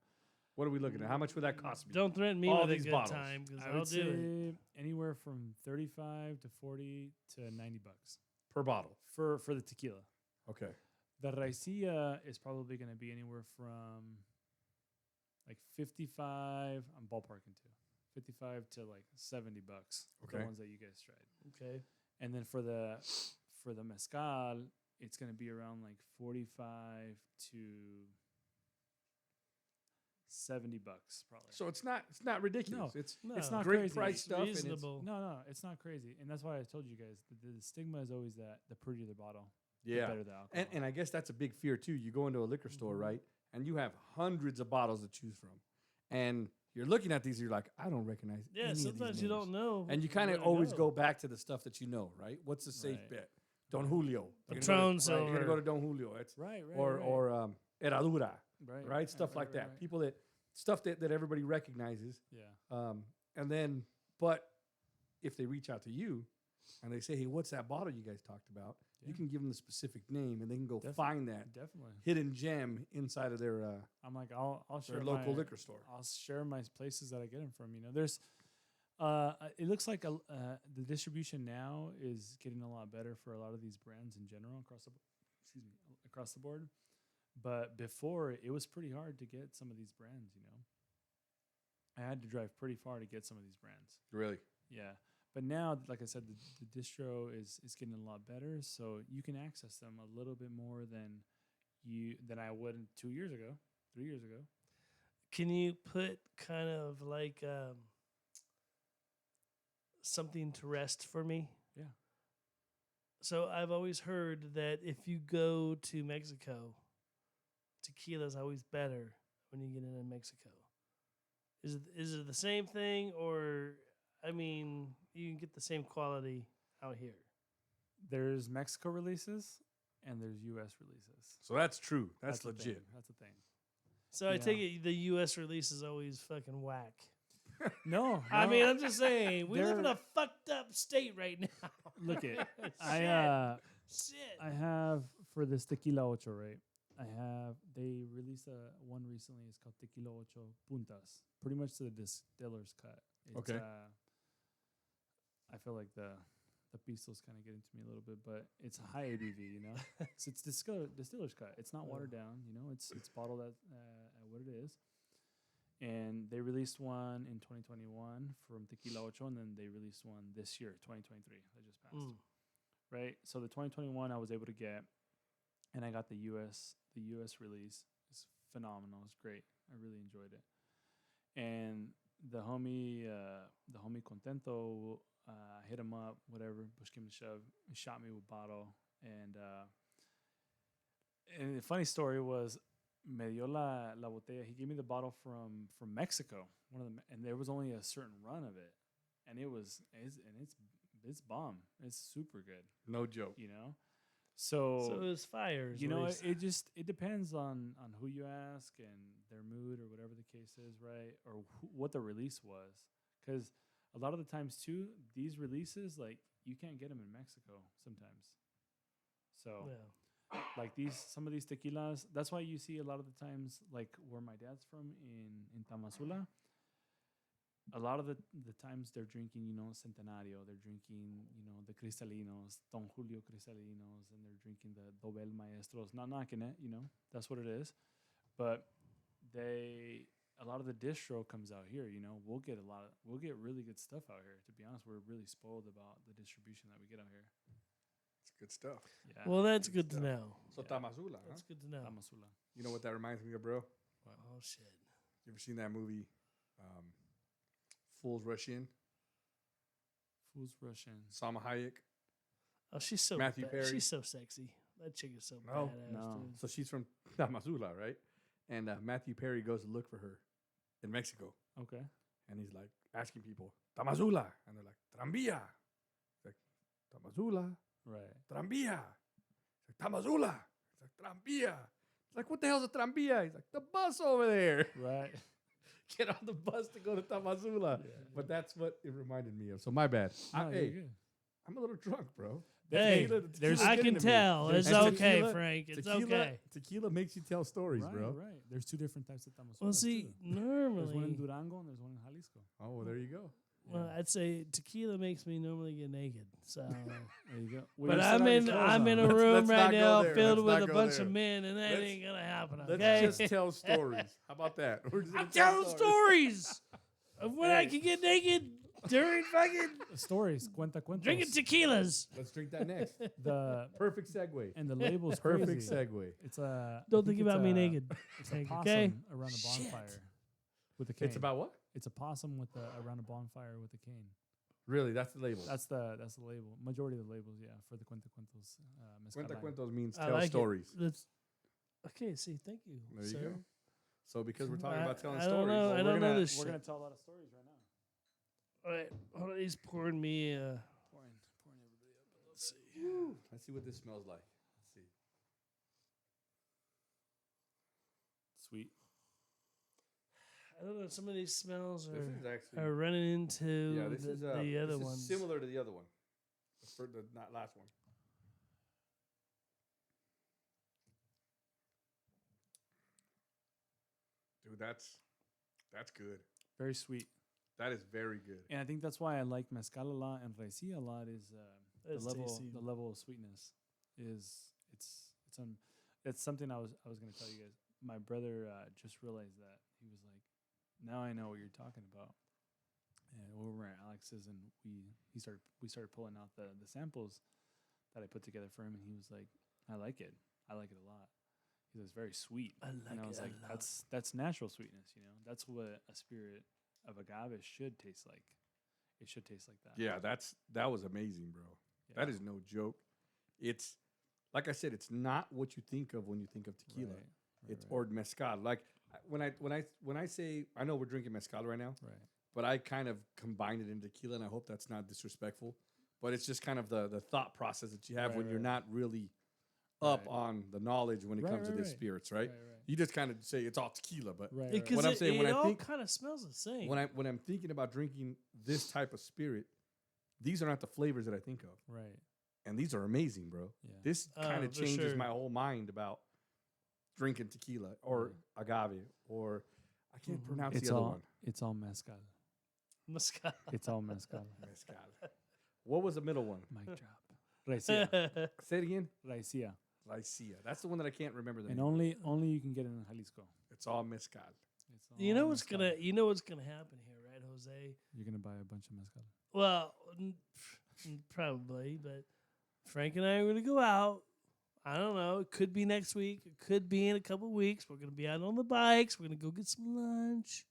S2: what are we looking at? How much would that cost me?
S1: Don't threaten me
S2: all
S1: with a
S2: these
S1: good
S2: bottles.
S1: time because
S3: I
S1: I'll
S3: would
S1: do it.
S3: say anywhere from 35 to 40 to $90
S2: Per bottle.
S3: for the tequila.
S2: Okay.
S3: The raicilla is probably going to be anywhere from like 55. I'm ballparking too. 55 to like $70.
S2: Okay.
S3: The ones that you guys tried.
S1: Okay.
S3: And then for the mezcal, it's going to be around like 45 to $70 probably.
S2: So it's not ridiculous.
S3: No.
S2: It's
S1: No,
S3: It's not
S2: great
S3: crazy.
S2: price
S1: it's
S2: stuff. And it's,
S1: reasonable.
S3: No, it's not crazy. And that's why I told you guys the stigma is always that the prettier the bottle, the
S2: yeah.
S3: better the alcohol.
S2: And I guess that's a big fear too. You go into a liquor store,
S3: Mhm.
S2: right? And you have hundreds of bottles to choose from. And you're looking at these, you're like, I don't recognize any
S1: Yeah,
S2: of these
S1: sometimes you
S2: names.
S1: don't know.
S2: And you kind
S1: where
S2: of
S1: to
S2: always go back to the stuff that you know, right? What's the safe
S3: Right.
S2: bet? Don Julio. You're
S1: Patron
S2: gonna go to
S1: Silver.
S2: Don Julio. It's,
S3: right,
S2: or Herradura,
S3: right,
S2: right? Stuff like that. People that everybody recognizes.
S3: Yeah.
S2: And then, but if they reach out to you and they say, hey, what's that bottle you guys talked about? You
S3: Yeah.
S2: can give them the specific name and they can go
S3: Definitely.
S2: find that
S3: Definitely.
S2: hidden gem inside of their
S3: I'm like, I'll share
S2: local
S3: my,
S2: liquor store.
S3: I'll share my places that I get them from. You know, there's, it looks like the distribution now is getting a lot better for a lot of these brands in general across the board. But before, it was pretty hard to get some of these brands. You know, I had to drive pretty far to get some of these brands.
S2: Really?
S3: Yeah. But now, like I said, the distro is getting a lot better, so you can access them a little bit more than I would 2 years ago, 3 years ago.
S1: Can you put kind of like something to rest for me?
S3: Yeah.
S1: So I've always heard that if you go to Mexico, tequila's always better when you get into Mexico? Is it the same thing, or I mean, you can get the same quality out here?
S3: There's Mexico releases and there's U.S. releases.
S2: So that's true. That's
S3: the
S2: legit.
S3: thing. That's the thing.
S1: So I
S3: Yeah.
S1: take it the U.S. release is always fucking whack.
S3: No,
S1: I mean, I'm just saying, we live in
S3: They're-
S1: a fucked up state right now.
S3: look it.
S1: Shit.
S3: I have for this Tequila Ocho, right? They released one recently. It's called Tequila Ocho Puntas. Pretty much the distiller's cut. It's,
S2: Okay.
S3: I feel like the pisto's kind of getting to me a little bit, but it's a high ABV, you know. So it's distiller's cut. It's not watered down, you know. It's bottled at what it is. And they released one in 2021 from Tequila Ocho, and then they released one this year, 2023. That just passed. Right? So the 2021 I was able to get, and I got the US release. It's phenomenal. It's great. I really enjoyed it. And the homie Contento, hit him up, whatever, push came to shove, he shot me with a bottle. And the funny story was, me dio la botella. He gave me the bottle from Mexico, and there was only a certain run of it, and it's bomb. It's super good,
S2: No joke.
S3: you know. So
S1: it was fire.
S3: you know, it depends on who you ask and their mood or whatever the case is, right? Or what the release was, because a lot of the times too, these releases, like, you can't get them in Mexico sometimes. So.
S1: Yeah.
S3: Like some of these tequilas, that's why you see a lot of the times, like where my dad's from in Tamazula, a lot of the times they're drinking, you know, Centenario, they're drinking, you know, the Cristalinos, Don Julio Cristalinos, and they're drinking the Dobel Maestros. Not knocking it, you know, that's what it is. But a lot of the distro comes out here, you know. We'll get really good stuff out here. To be honest, we're really spoiled about the distribution that we get out here.
S2: Good stuff.
S3: Yeah.
S1: Well, that's good to know.
S2: So
S3: Yeah.
S2: Tamazula, huh?
S1: That's good to know.
S3: Tamazula.
S2: You know what that reminds me of, bro?
S1: Oh shit.
S2: You ever seen that movie, Fools Rush In?
S3: Fools Rush In.
S2: Salma Hayek.
S1: Oh, she's so
S2: Matthew Perry.
S1: She's so sexy. That chick is so
S2: No.
S1: badass.
S3: No.
S1: Dude.
S2: So she's from Tamazula, right? And Matthew Perry goes to look for her in Mexico.
S3: Okay.
S2: And he's like asking people, Tamazula. And they're like, Tranvía. He's like, Tamazula.
S3: Right.
S2: Tranvía. He's like, Tamazula. He's like, Tranvía. He's like, what the hell's a tranvía? He's like, the bus over there.
S3: Right.
S2: Get on the bus to go to Tamazula.
S3: Yeah.
S2: But that's what it reminded me of. So my bad.
S3: No, you're
S2: Hey,
S3: good.
S2: I'm a little drunk, bro.
S1: Hey,
S2: Tequila-
S3: there's-
S2: tequila's
S1: I
S2: getting
S1: can
S2: to me.
S1: tell. It's
S2: And
S1: okay,
S2: tequila-
S1: Frank. It's
S2: tequila,
S1: okay.
S2: Tequila makes you tell stories,
S3: Right,
S2: bro.
S3: right. There's two different types of tamasuelas.
S1: Well, see,
S3: too. There's one in
S1: normally,
S3: Durango and there's one in Jalisco.
S2: Oh, well, there you go.
S1: well, I'd say tequila makes me normally get naked. So,
S3: There you go. Well,
S1: but
S3: you still have your clothes
S1: I'm in
S3: on.
S1: a room
S2: let's
S1: right
S2: not go
S1: now
S2: there.
S1: filled
S2: Let's
S1: with
S2: not
S1: a
S2: go
S1: bunch
S2: there.
S1: of men, and that
S2: Let's-
S1: ain't gonna happen.
S2: Let's
S1: Okay,
S2: just tell stories. How about that? We're just
S1: I'm
S2: gonna tell
S1: telling stories of when I
S2: Hey.
S1: can get naked during fucking
S3: Stories. Cuenta cuentos.
S1: drinking tequilas.
S2: Let's drink that next.
S3: The
S2: Perfect segue.
S3: and the label's
S2: Perfect
S3: crazy.
S2: segue.
S3: It's a.
S1: Don't
S3: I
S1: think
S3: it's
S1: about me
S3: a-
S1: naked.
S3: It's a
S1: Frank,
S3: possum
S1: okay?
S3: around a
S1: Shit.
S3: bonfire with a cane.
S2: It's about what?
S3: It's a possum with around a bonfire with a cane.
S2: Really? That's the label.
S3: That's the label. Majority of the labels, yeah, for the Cuenta Cuentos.
S2: Cuenta
S3: mezcal line.
S2: cuentos means
S1: I
S2: tell
S1: like it.
S2: stories.
S1: That's okay. See, thank you.
S2: There you
S1: sir.
S2: go. So because we're talking about telling
S1: I don't
S2: stories,
S1: know. I
S3: We're
S1: don't know
S3: gonna-
S1: this
S3: We're
S1: shit.
S3: gonna tell a lot of stories right now.
S1: All right, hold on, he's pouring me.
S3: Pouring everybody up.
S1: Let's see.
S2: let's see what this smells like. Let's see.
S3: Sweet.
S1: I don't know. Some of these smells
S2: This is actually
S1: are running into
S2: yeah. This is
S1: the other
S2: this is
S1: ones.
S2: similar to the other one, the not last one. Dude, that's good.
S3: Very sweet.
S2: That is very good.
S3: And I think that's why I like mezcal a lot and raicilla a lot is
S1: That's tasty.
S3: the level of sweetness is it's something I was going to tell you guys. My brother just realized that. He was like, "Now I know what you're talking about." And we were at Alex's and we started pulling out the samples that I put together for him, and he was like, "I like it. I like it a lot." He was very sweet.
S1: I
S3: And
S1: like
S3: I was
S1: it a
S3: like,
S1: lot.
S3: that's natural sweetness, you know. That's what a spirit of agave should taste like. It should taste like that.
S2: Yeah, that was amazing, bro.
S3: Yeah.
S2: That is no joke. It's like I said, it's not what you think of when you think of tequila.
S3: Right,
S2: It's
S3: right.
S2: or mezcal. Like when I say I know we're drinking mezcal right now,
S3: Right.
S2: but I kind of combined it into tequila, and I hope that's not disrespectful. But it's just kind of the thought process that you have
S3: Right,
S2: when you're
S3: right.
S2: not really up
S3: Right.
S2: on the knowledge when it
S3: Right,
S2: comes to
S3: right,
S2: these
S3: right.
S2: spirits, right?
S3: Right, right.
S2: You just kind of say it's all tequila, but
S3: Right.
S1: Because
S2: What I'm saying,
S1: it
S2: when I
S1: all
S2: think-
S1: kind of smells the same.
S2: when I'm thinking about drinking this type of spirit, these are not the flavors that I think of,
S3: Right.
S2: and these are amazing, bro.
S3: Yeah.
S2: This kind
S1: Oh,
S2: of
S1: for
S2: changes
S1: sure.
S2: my whole mind about drinking tequila or agave or I can't
S1: Mhm.
S2: pronounce
S3: It's
S2: the other
S3: all
S2: one.
S3: it's all mezcal.
S1: Mezcal.
S3: It's all mezcal.
S2: Mezcal. What was the middle one?
S3: Mic drop. Raicilla.
S2: Say it again.
S3: Raicilla.
S2: Lycia. That's the one that I can't remember the
S3: And
S2: name.
S3: only you can get it in Jalisco.
S2: It's all mezcal.
S3: It's
S1: you
S3: all
S1: know what's
S3: mezcal.
S1: gonna happen here, right, Jose?
S3: You're gonna buy a bunch of mezcal.
S1: Well, probably, but Frank and I are gonna go out. I don't know. It could be next week. It could be in a couple weeks. We're gonna be out on the bikes. We're gonna go get some lunch.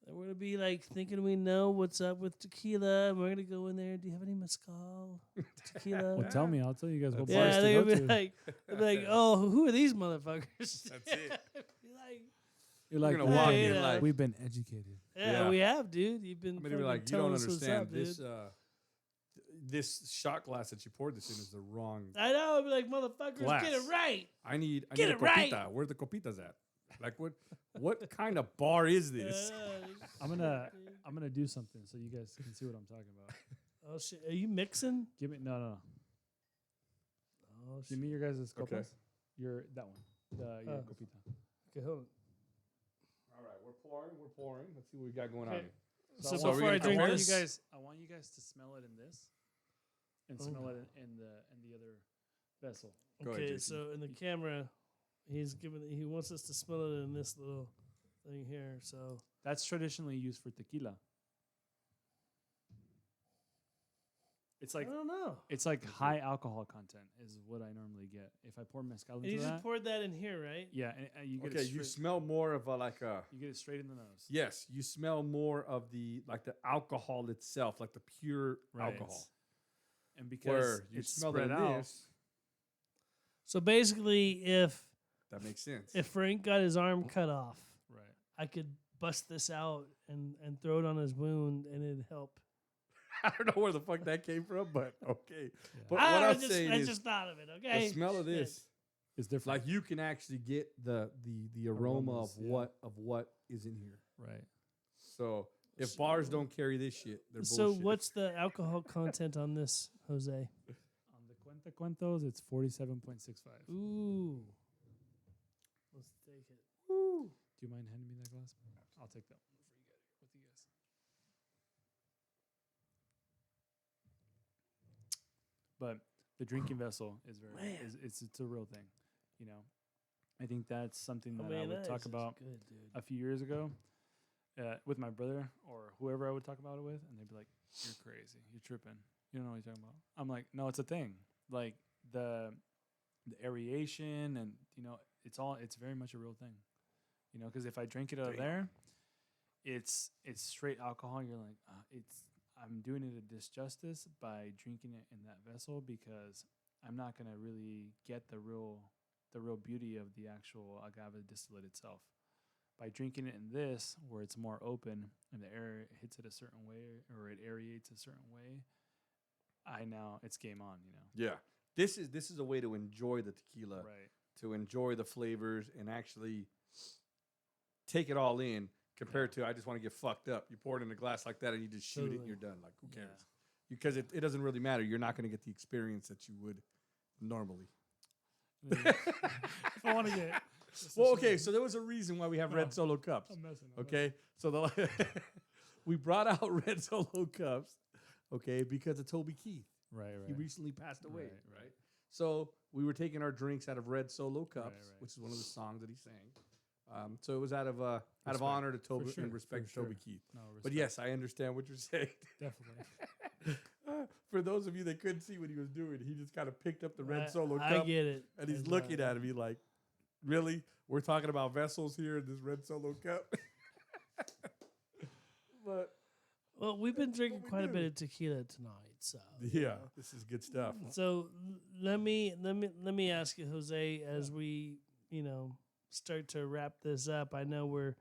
S1: And we're gonna be like thinking we know what's up with tequila. And we're gonna go in there. Do you have any mezcal? Tequila?
S3: Well, tell me. I'll tell you guys what
S2: That's
S3: bars
S1: yeah,
S3: to
S1: they're
S3: go
S1: gonna be
S3: to.
S1: like, they'll be like, oh, who are these motherfuckers?
S2: That's it.
S1: Be like,
S3: You're
S2: You're
S3: like,
S2: gonna
S1: "Hey,
S2: walk
S1: you
S2: in
S1: know,
S2: like
S3: we've been educated.
S1: yeah,
S2: Yeah.
S1: we have, dude. You've been
S2: I'm gonna be
S1: fucking
S2: like, you
S1: telling
S2: don't
S1: us what's
S2: understand
S1: up, dude.
S2: this shot glass that you poured this in is the wrong.
S1: I know. I'd be like, motherfuckers,
S2: Glass.
S1: get it right.
S2: I need
S1: Get
S2: a
S1: it right.
S2: copita. Where the copitas at? Like what kind of bar is this?
S3: I'm gonna do something so you guys can see what I'm talking about.
S1: Oh shit! Are you mixing?
S3: Give me no.
S1: Oh
S3: Give
S1: shit!
S3: me your guys' copas.
S2: Okay.
S3: Your that one. Your
S1: Oh.
S3: copita.
S1: Okay, hold on.
S2: All right, we're pouring. Let's see what we got going on
S1: Okay.
S2: here.
S1: So,
S2: So are we
S1: before
S2: gonna
S1: I drink
S2: compare?
S1: this,
S3: I want you guys to smell it in this, and
S1: Oh.
S3: smell it in the other vessel.
S2: Go ahead,
S1: okay.
S2: Jason.
S1: So in the camera, he wants us to smell it in this little thing here. So
S3: That's traditionally used for tequila. It's like
S1: I don't know.
S3: it's like high alcohol content is what I normally get. If I pour mezcal
S1: And
S3: into
S1: you just
S3: that,
S1: poured that in here, right?
S3: yeah, and you get
S2: Okay,
S3: it
S2: you
S3: straight,
S2: smell more of like a
S3: you get it straight in the nose.
S2: yes. You smell more of the like the alcohol itself, like the pure
S3: Right.
S2: alcohol.
S3: And because
S2: Where you
S3: it's
S2: smell
S3: spread
S2: it in
S3: out,
S2: this,
S1: So basically, if
S2: that makes sense.
S1: Frank got his arm cut off,
S3: right?
S1: I could bust this out and throw it on his wound, and it'd help.
S2: I don't know where the fuck that came from, but okay.
S3: Yeah.
S2: But
S1: I
S2: what
S1: don't
S2: I'm
S1: know,
S2: saying
S1: I
S2: is
S1: just thought of it. Okay.
S2: the smell of this,
S3: It's different,
S2: like you can actually get the aroma
S3: Aromas,
S2: of
S3: yeah.
S2: what is in here.
S3: right?
S2: So if bars don't carry this shit, they're
S1: So
S2: bullshit.
S1: what's the alcohol content on this, Jose?
S3: On the Cuenta Cuentos, it's 47.65.
S1: Ooh. Let's take it.
S2: Woo.
S3: Do you mind handing me that glass? I'll take that one for you guys. With you guys. But the drinking vessel is
S1: Man.
S3: it's a real thing, you know. I think that's something that I
S1: man,
S3: would
S1: that
S3: talk
S1: is
S3: about
S1: good, dude.
S3: a few years ago with my brother or whoever I would talk about it with, and they'd be like, "You're crazy. You're tripping. You don't know what you're talking about." I'm like, "No, it's a thing. Like the aeration and it's very much a real thing. You know, because if I drink it out of there, it's straight alcohol. You're like, I'm doing it a disjustice by drinking it in that vessel because I'm not gonna really get the real beauty of the actual agave distillate itself. By drinking it in this, where it's more open and the air hits it a certain way or it aerates a certain way, it's game on. You know,
S2: Yeah. This is a way to enjoy the tequila,
S3: right?
S2: to enjoy the flavors and actually take it all in compared to I just want to get fucked up. You pour it in a glass like that and you just shoot it and
S1: Totally.
S2: you're done. Like who
S3: Yeah.
S2: cares? Because it doesn't really matter. You're not going to get the experience that you would normally.
S3: If I want to get
S2: Well, okay, so there was a reason why we have red
S3: Oh.
S2: Solo cups.
S3: I'm messing.
S2: Okay, so we brought out red Solo cups, okay, because of Toby Keith.
S3: Right.
S2: He recently passed away,
S3: Right,
S2: right?
S3: right.
S2: So we were taking our drinks out of red Solo cups,
S3: right.
S2: which is one of the songs that he sang. So it was out of
S3: Respect.
S2: honor to Toby
S3: For sure,
S2: and respect
S3: for
S2: to Toby
S3: sure.
S2: Keith.
S3: No,
S2: But
S3: respect.
S2: yes, I understand what you're saying.
S3: Definitely.
S2: For those of you that couldn't see what he was doing, he just kind of picked up the red
S1: I-
S2: Solo
S1: I
S2: cup
S1: get it.
S2: and he's
S1: And,
S2: looking at me like, really? We're talking about vessels here in this red Solo cup? But
S1: Well, we've been drinking
S2: we
S1: quite a
S2: do.
S1: bit of tequila tonight, so
S2: yeah, this is good stuff.
S1: So let me ask you, Jose, as we start to wrap this up. I know we're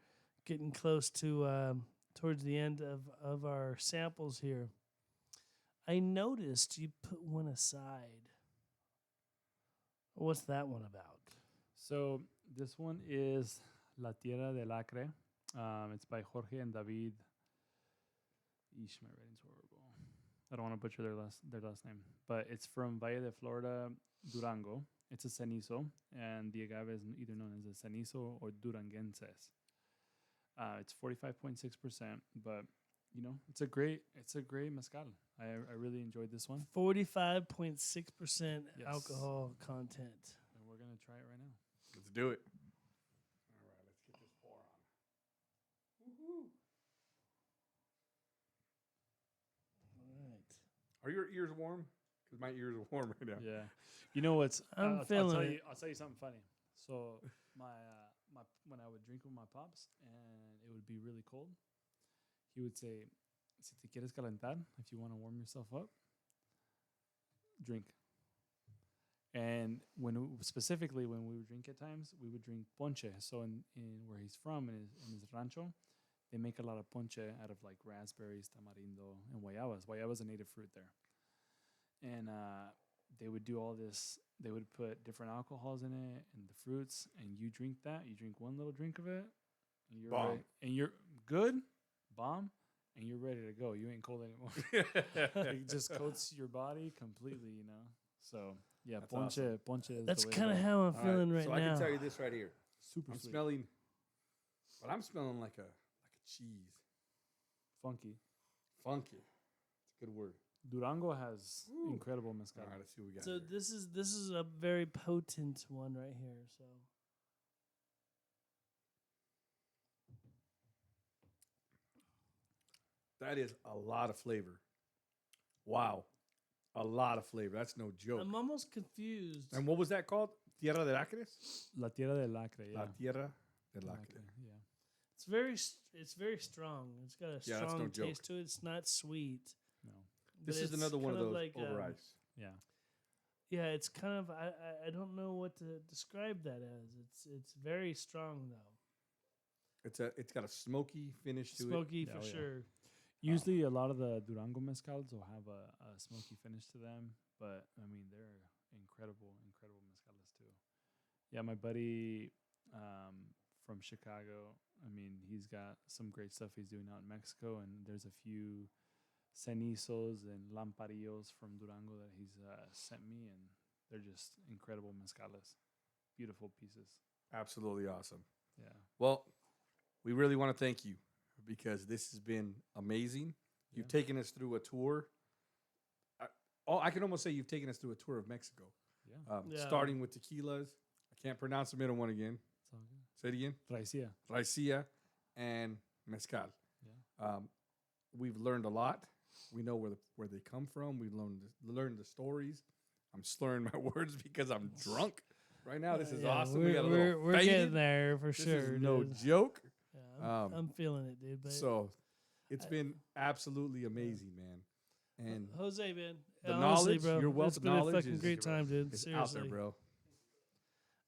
S1: getting close to towards the end of our samples here. I noticed you put one aside. What's that one about?
S3: So this one is La Tierra del Acre. It's by Jorge and David. Eesh, my writing's horrible. I don't want to butcher their last name, but it's from Valle de Florida, Durango. It's a cenizo, and the agave is either known as a cenizo or duranguenses. It's 45.6%, but you know, it's a great mezcal. I really enjoyed this one.
S1: 45.6%
S3: Yes.
S1: alcohol content.
S3: And we're gonna try it right now.
S2: Let's do it. All right, let's get this pour on. Woohoo!
S1: All right.
S2: Are your ears warm? Because my ears are warm right now.
S3: Yeah. You know what's?
S1: I'm feeling it.
S3: I'll tell you something funny. So my when I would drink with my pops and it would be really cold, he would say, "Si te quieres calentar, if you want to warm yourself up, drink." And specifically when we would drink at times, we would drink ponche. So in where he's from in his rancho, they make a lot of ponche out of like raspberries, tamarindo, and guayabas. Guayaba is a native fruit there. And they would do all this. They would put different alcohols in it and the fruits, and you drink that. You drink one little drink of it, and you're
S2: Bomb.
S3: ready, and you're good, bomb, and you're ready to go. You ain't cold anymore. It just coats your body completely, you know. So yeah,
S2: That's
S3: ponche,
S2: awesome.
S3: ponche. Is
S1: That's
S3: the way to
S1: kind of
S3: go.
S1: how I'm
S2: All
S1: feeling right
S2: so
S1: now.
S2: I can tell you this right here.
S3: Super
S2: I'm
S3: sweet,
S2: smelling, but I'm smelling like a cheese.
S3: funky.
S2: Funky. It's a good word.
S3: Durango has
S2: Woo.
S3: incredible mezcal.
S2: All right, let's see what we got.
S1: So
S2: here.
S1: this is a very potent one right here. So
S2: That is a lot of flavor. Wow. A lot of flavor. That's no joke.
S1: I'm almost confused.
S2: And what was that called? Tierra del Acres?
S3: La Tierra del Acre, yeah.
S2: La Tierra del
S3: Del
S2: Acre.
S3: Acre, yeah.
S1: It's very strong. It's got a
S2: Yeah, that's
S1: strong
S2: no joke.
S1: taste to it. It's not sweet.
S3: No.
S1: but
S2: This is
S1: it's
S2: another one of
S1: kind
S2: those
S1: like,
S2: over ice.
S3: Yeah.
S1: Yeah, it's kind of I don't know what to describe that as. It's very strong though.
S2: It's got a smoky finish to
S1: Smoky
S3: Yeah,
S1: for
S3: oh, yeah.
S1: sure.
S3: Usually, a lot of the Durango mezcals will have a smoky finish to them, but I mean they're incredible mezcales too. Yeah, my buddy from Chicago. I mean, he's got some great stuff he's doing out in Mexico, and there's a few cenizos and lamparillos from Durango that he's sent me, and they're just incredible mezcales, beautiful pieces.
S2: it. Absolutely awesome.
S3: Yeah.
S2: Well, we really want to thank you because this has been amazing. You've
S3: Yeah.
S2: taken us through a tour. I can almost say you've taken us through a tour of Mexico.
S3: Yeah.
S1: Yeah.
S2: Starting with tequilas. I can't pronounce the middle one again.
S3: It's all good.
S2: Say it again.
S3: Raicilla.
S2: Raicilla and mezcal.
S3: Yeah.
S2: We've learned a lot. We know where they come from. We've learned the stories. I'm slurring my words because I'm drunk right now. This is
S1: Yeah,
S2: awesome. We got a little
S1: we're
S2: faded.
S1: getting there for
S2: This
S1: sure.
S2: is no
S1: dude.
S2: joke.
S1: Yeah, I'm feeling it, dude. But
S2: So it's
S1: I-
S2: been absolutely amazing, man. And
S1: Jose, man,
S2: the
S1: honestly,
S2: knowledge,
S1: bro,
S2: your wealth
S1: it's
S2: of
S1: been a
S2: knowledge
S1: fucking
S2: is-
S1: great time, dude.
S2: it's
S1: Seriously,
S2: out there, bro.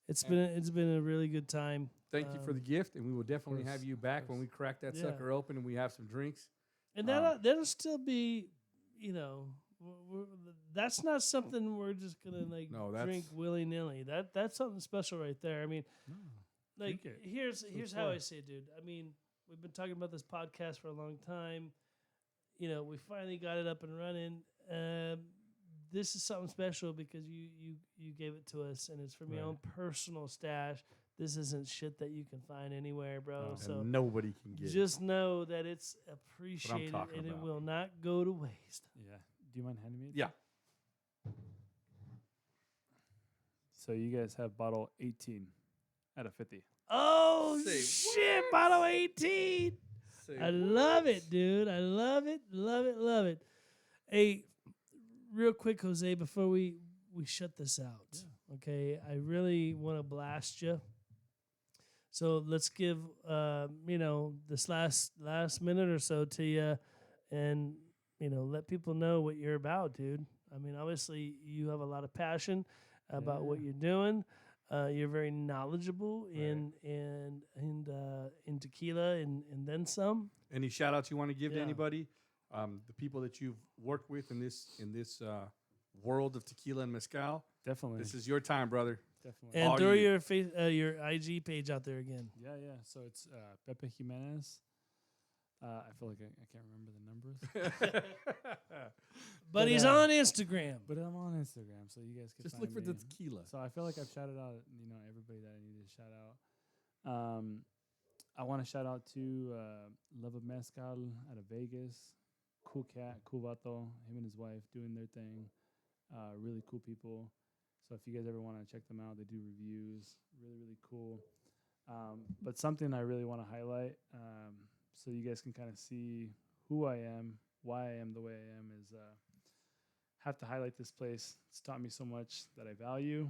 S1: It's been a really good time.
S2: Thank you for the gift, and we will definitely
S3: course,
S2: have you
S3: of
S2: back when
S3: course.
S2: we crack that
S1: Yeah.
S2: sucker open and we have some drinks.
S1: And that'll still be, you know, that's not something we're just gonna like
S2: No, that's-
S1: drink willy nilly. That's something special right there. I mean,
S3: No.
S1: like
S3: Drink it.
S1: here's how I say it, dude. I mean, we've been talking about this podcast for a long time. You know, we finally got it up and running. This is something special because you gave it to us, and it's from your
S3: Right.
S1: own personal stash. This isn't shit that you can find anywhere, bro.
S3: No.
S1: So
S2: And nobody can get it.
S1: just know that it's appreciated
S2: talking
S1: and it
S2: about.
S1: will not go to waste.
S3: Yeah. Do you mind handing me it?
S2: Yeah.
S3: So you guys have bottle 18 out of 50.
S1: Oh
S2: Say
S1: shit, bottle 18.
S2: Say
S1: I love it, dude. I love it, love it, love it. Hey, real quick, Jose, before we shut this out, okay? I really want to blast you. So let's give this last minute or so to you, and let people know what you're about, dude. I mean, obviously you have a lot of passion about what
S3: Yeah.
S1: you're doing. You're very knowledgeable in tequila and then some.
S2: Any shout outs you want to give to
S1: Yeah.
S2: anybody? The people that you've worked with in this world of tequila and mezcal.
S3: Definitely.
S2: This is your time, brother.
S3: Definitely.
S1: And
S2: All
S1: throw
S2: you.
S1: your IG page out there again.
S3: Yeah, yeah. So it's Pepe Jimenez. I feel like I can't remember the numbers.
S1: But he's on Instagram.
S3: But I'm on Instagram, so you guys can
S2: Just
S3: find
S2: look for
S3: me.
S2: the tequila.
S3: So I feel like I've shouted out, everybody that I needed to shout out. I want to shout out to Love of Mezcal out of Vegas. Cool cat, cool vato, him and his wife doing their thing. Really cool people. So if you guys ever want to check them out, they do reviews. Really, really cool. But something I really want to highlight, so you guys can kind of see who I am, why I am the way I am, is have to highlight this place. It's taught me so much that I value.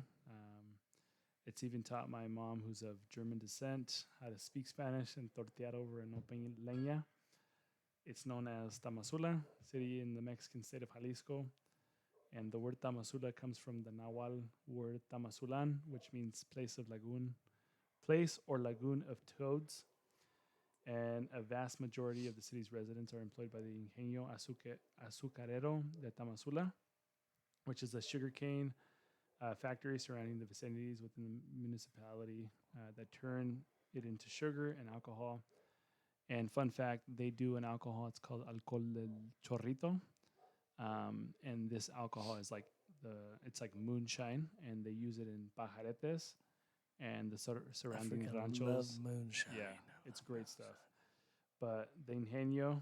S3: It's even taught my mom, who's of German descent, how to speak Spanish and tortear over an open leña. It's known as Tamazula, city in the Mexican state of Jalisco. And the word Tamazula comes from the Nahuatl word Tamazulan, which means place or lagoon of toads. And a vast majority of the city's residents are employed by the Ingenio Azucarero de Tamazula, which is a sugarcane factory surrounding the vicinities within the municipality that turn it into sugar and alcohol. And fun fact, they do an alcohol, it's called Alcohol del Chorrito. And this alcohol is it's like moonshine, and they use it in pajaretes and the surrounding ranchos.
S1: Love moonshine.
S3: Yeah, it's great stuff. But the Ingenio,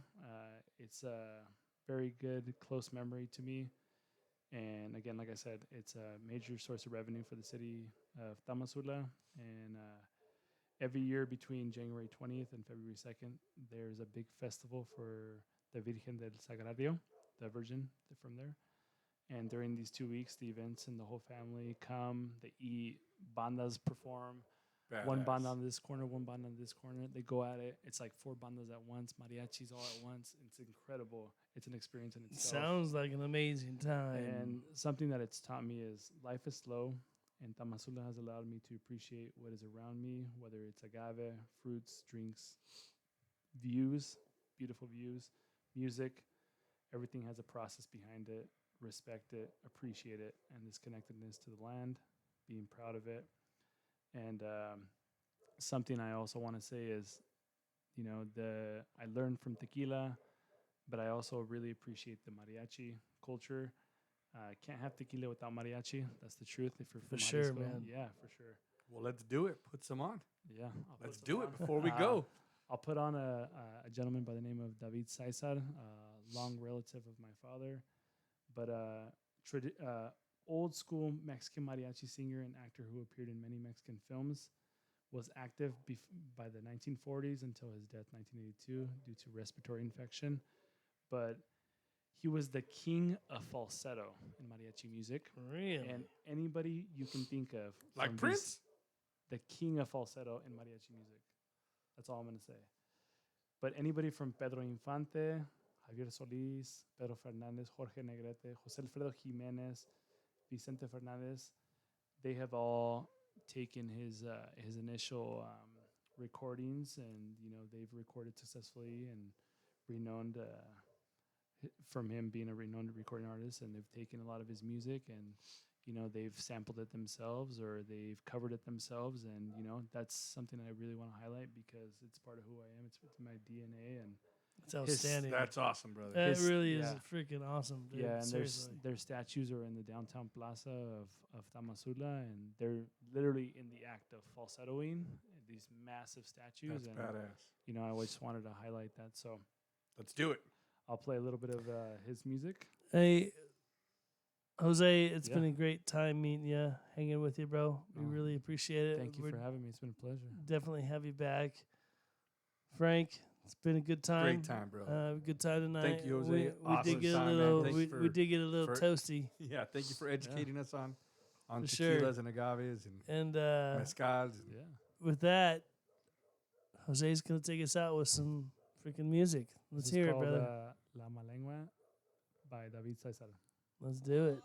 S3: it's a very good, close memory to me. And again, like I said, it's a major source of revenue for the city of Tamazula. And every year between January 20th and February 2nd, there's a big festival for the Virgen del Sagrario, the Virgin from there. And during these 2 weeks, the events and the whole family come, they eat, bandas perform.
S2: Badass.
S3: One banda on this corner, one banda on this corner. They go at it. It's like 4 bandas at once, mariachis all at once. It's incredible. It's an experience in itself.
S1: Sounds like an amazing time.
S3: And something that it's taught me is life is slow, and Tamazula has allowed me to appreciate what is around me, whether it's agave, fruits, drinks, views, beautiful views, music. Everything has a process behind it. Respect it, appreciate it, and this connectedness to the land, being proud of it. And something I also want to say is, I learned from tequila, but I also really appreciate the mariachi culture. Can't have tequila without mariachi. That's the truth. If you're from
S1: For sure,
S3: Jalisco.
S1: man.
S3: Yeah, for sure.
S2: Well, let's do it. Put some on.
S3: Yeah.
S2: Let's do it before we go.
S3: I'll put on a gentleman by the name of David Caesar, a long relative of my father, but old school Mexican mariachi singer and actor who appeared in many Mexican films, was active by the 1940s until his death 1982 due to respiratory infection. But he was the king of falsetto in mariachi music.
S1: Really?
S3: And anybody you can think of.
S2: Like
S3: from
S2: Prince?
S3: the king of falsetto in mariachi music. That's all I'm going to say. But anybody from Pedro Infante, Javier Solis, Pedro Fernandez, Jorge Negrete, José Alfredo Jimenez, Vicente Fernandez, they have all taken his initial recordings, and they've recorded successfully and renowned from him being a renowned recording artist, and they've taken a lot of his music and they've sampled it themselves or they've covered it themselves, and that's something I really want to highlight because it's part of who I am. It's my DNA, and
S1: It's outstanding.
S2: That's awesome, brother.
S1: That
S3: his-
S1: really is
S3: yeah.
S1: freaking awesome, dude.
S3: yeah, and
S1: Seriously.
S3: their statues are in the downtown plaza of Tamazula, and they're literally in the act of falsettoing these massive statues.
S2: That's
S3: and
S2: badass.
S3: I always wanted to highlight that, so
S2: Let's do it.
S3: I'll play a little bit of his music.
S1: Hey, Jose, it's
S3: Yeah.
S1: been a great time meeting you, hanging with you, bro. We
S3: Oh,
S1: really appreciate it.
S3: Thank you
S1: We're
S3: for having me. It's been a pleasure.
S1: definitely have you back. Frank, it's been a good time.
S2: Great time, bro.
S1: Good time tonight.
S2: Thank you, Jose.
S1: We
S2: Awesome
S1: did get
S2: time,
S1: a
S2: man.
S1: little.
S2: Thanks
S1: We
S2: for-
S1: did get a little
S2: for-
S1: toasty,
S2: Yeah, thank you for educating us on
S1: For
S2: tequilas
S1: sure.
S2: and agaves and
S1: and
S2: mezcals. And
S3: Yeah.
S1: with that, Jose's gonna take us out with some freaking music. Let's
S3: This is
S1: hear it,
S3: called,
S1: brother.
S3: La Malengua by David Caesar.
S1: Let's do it.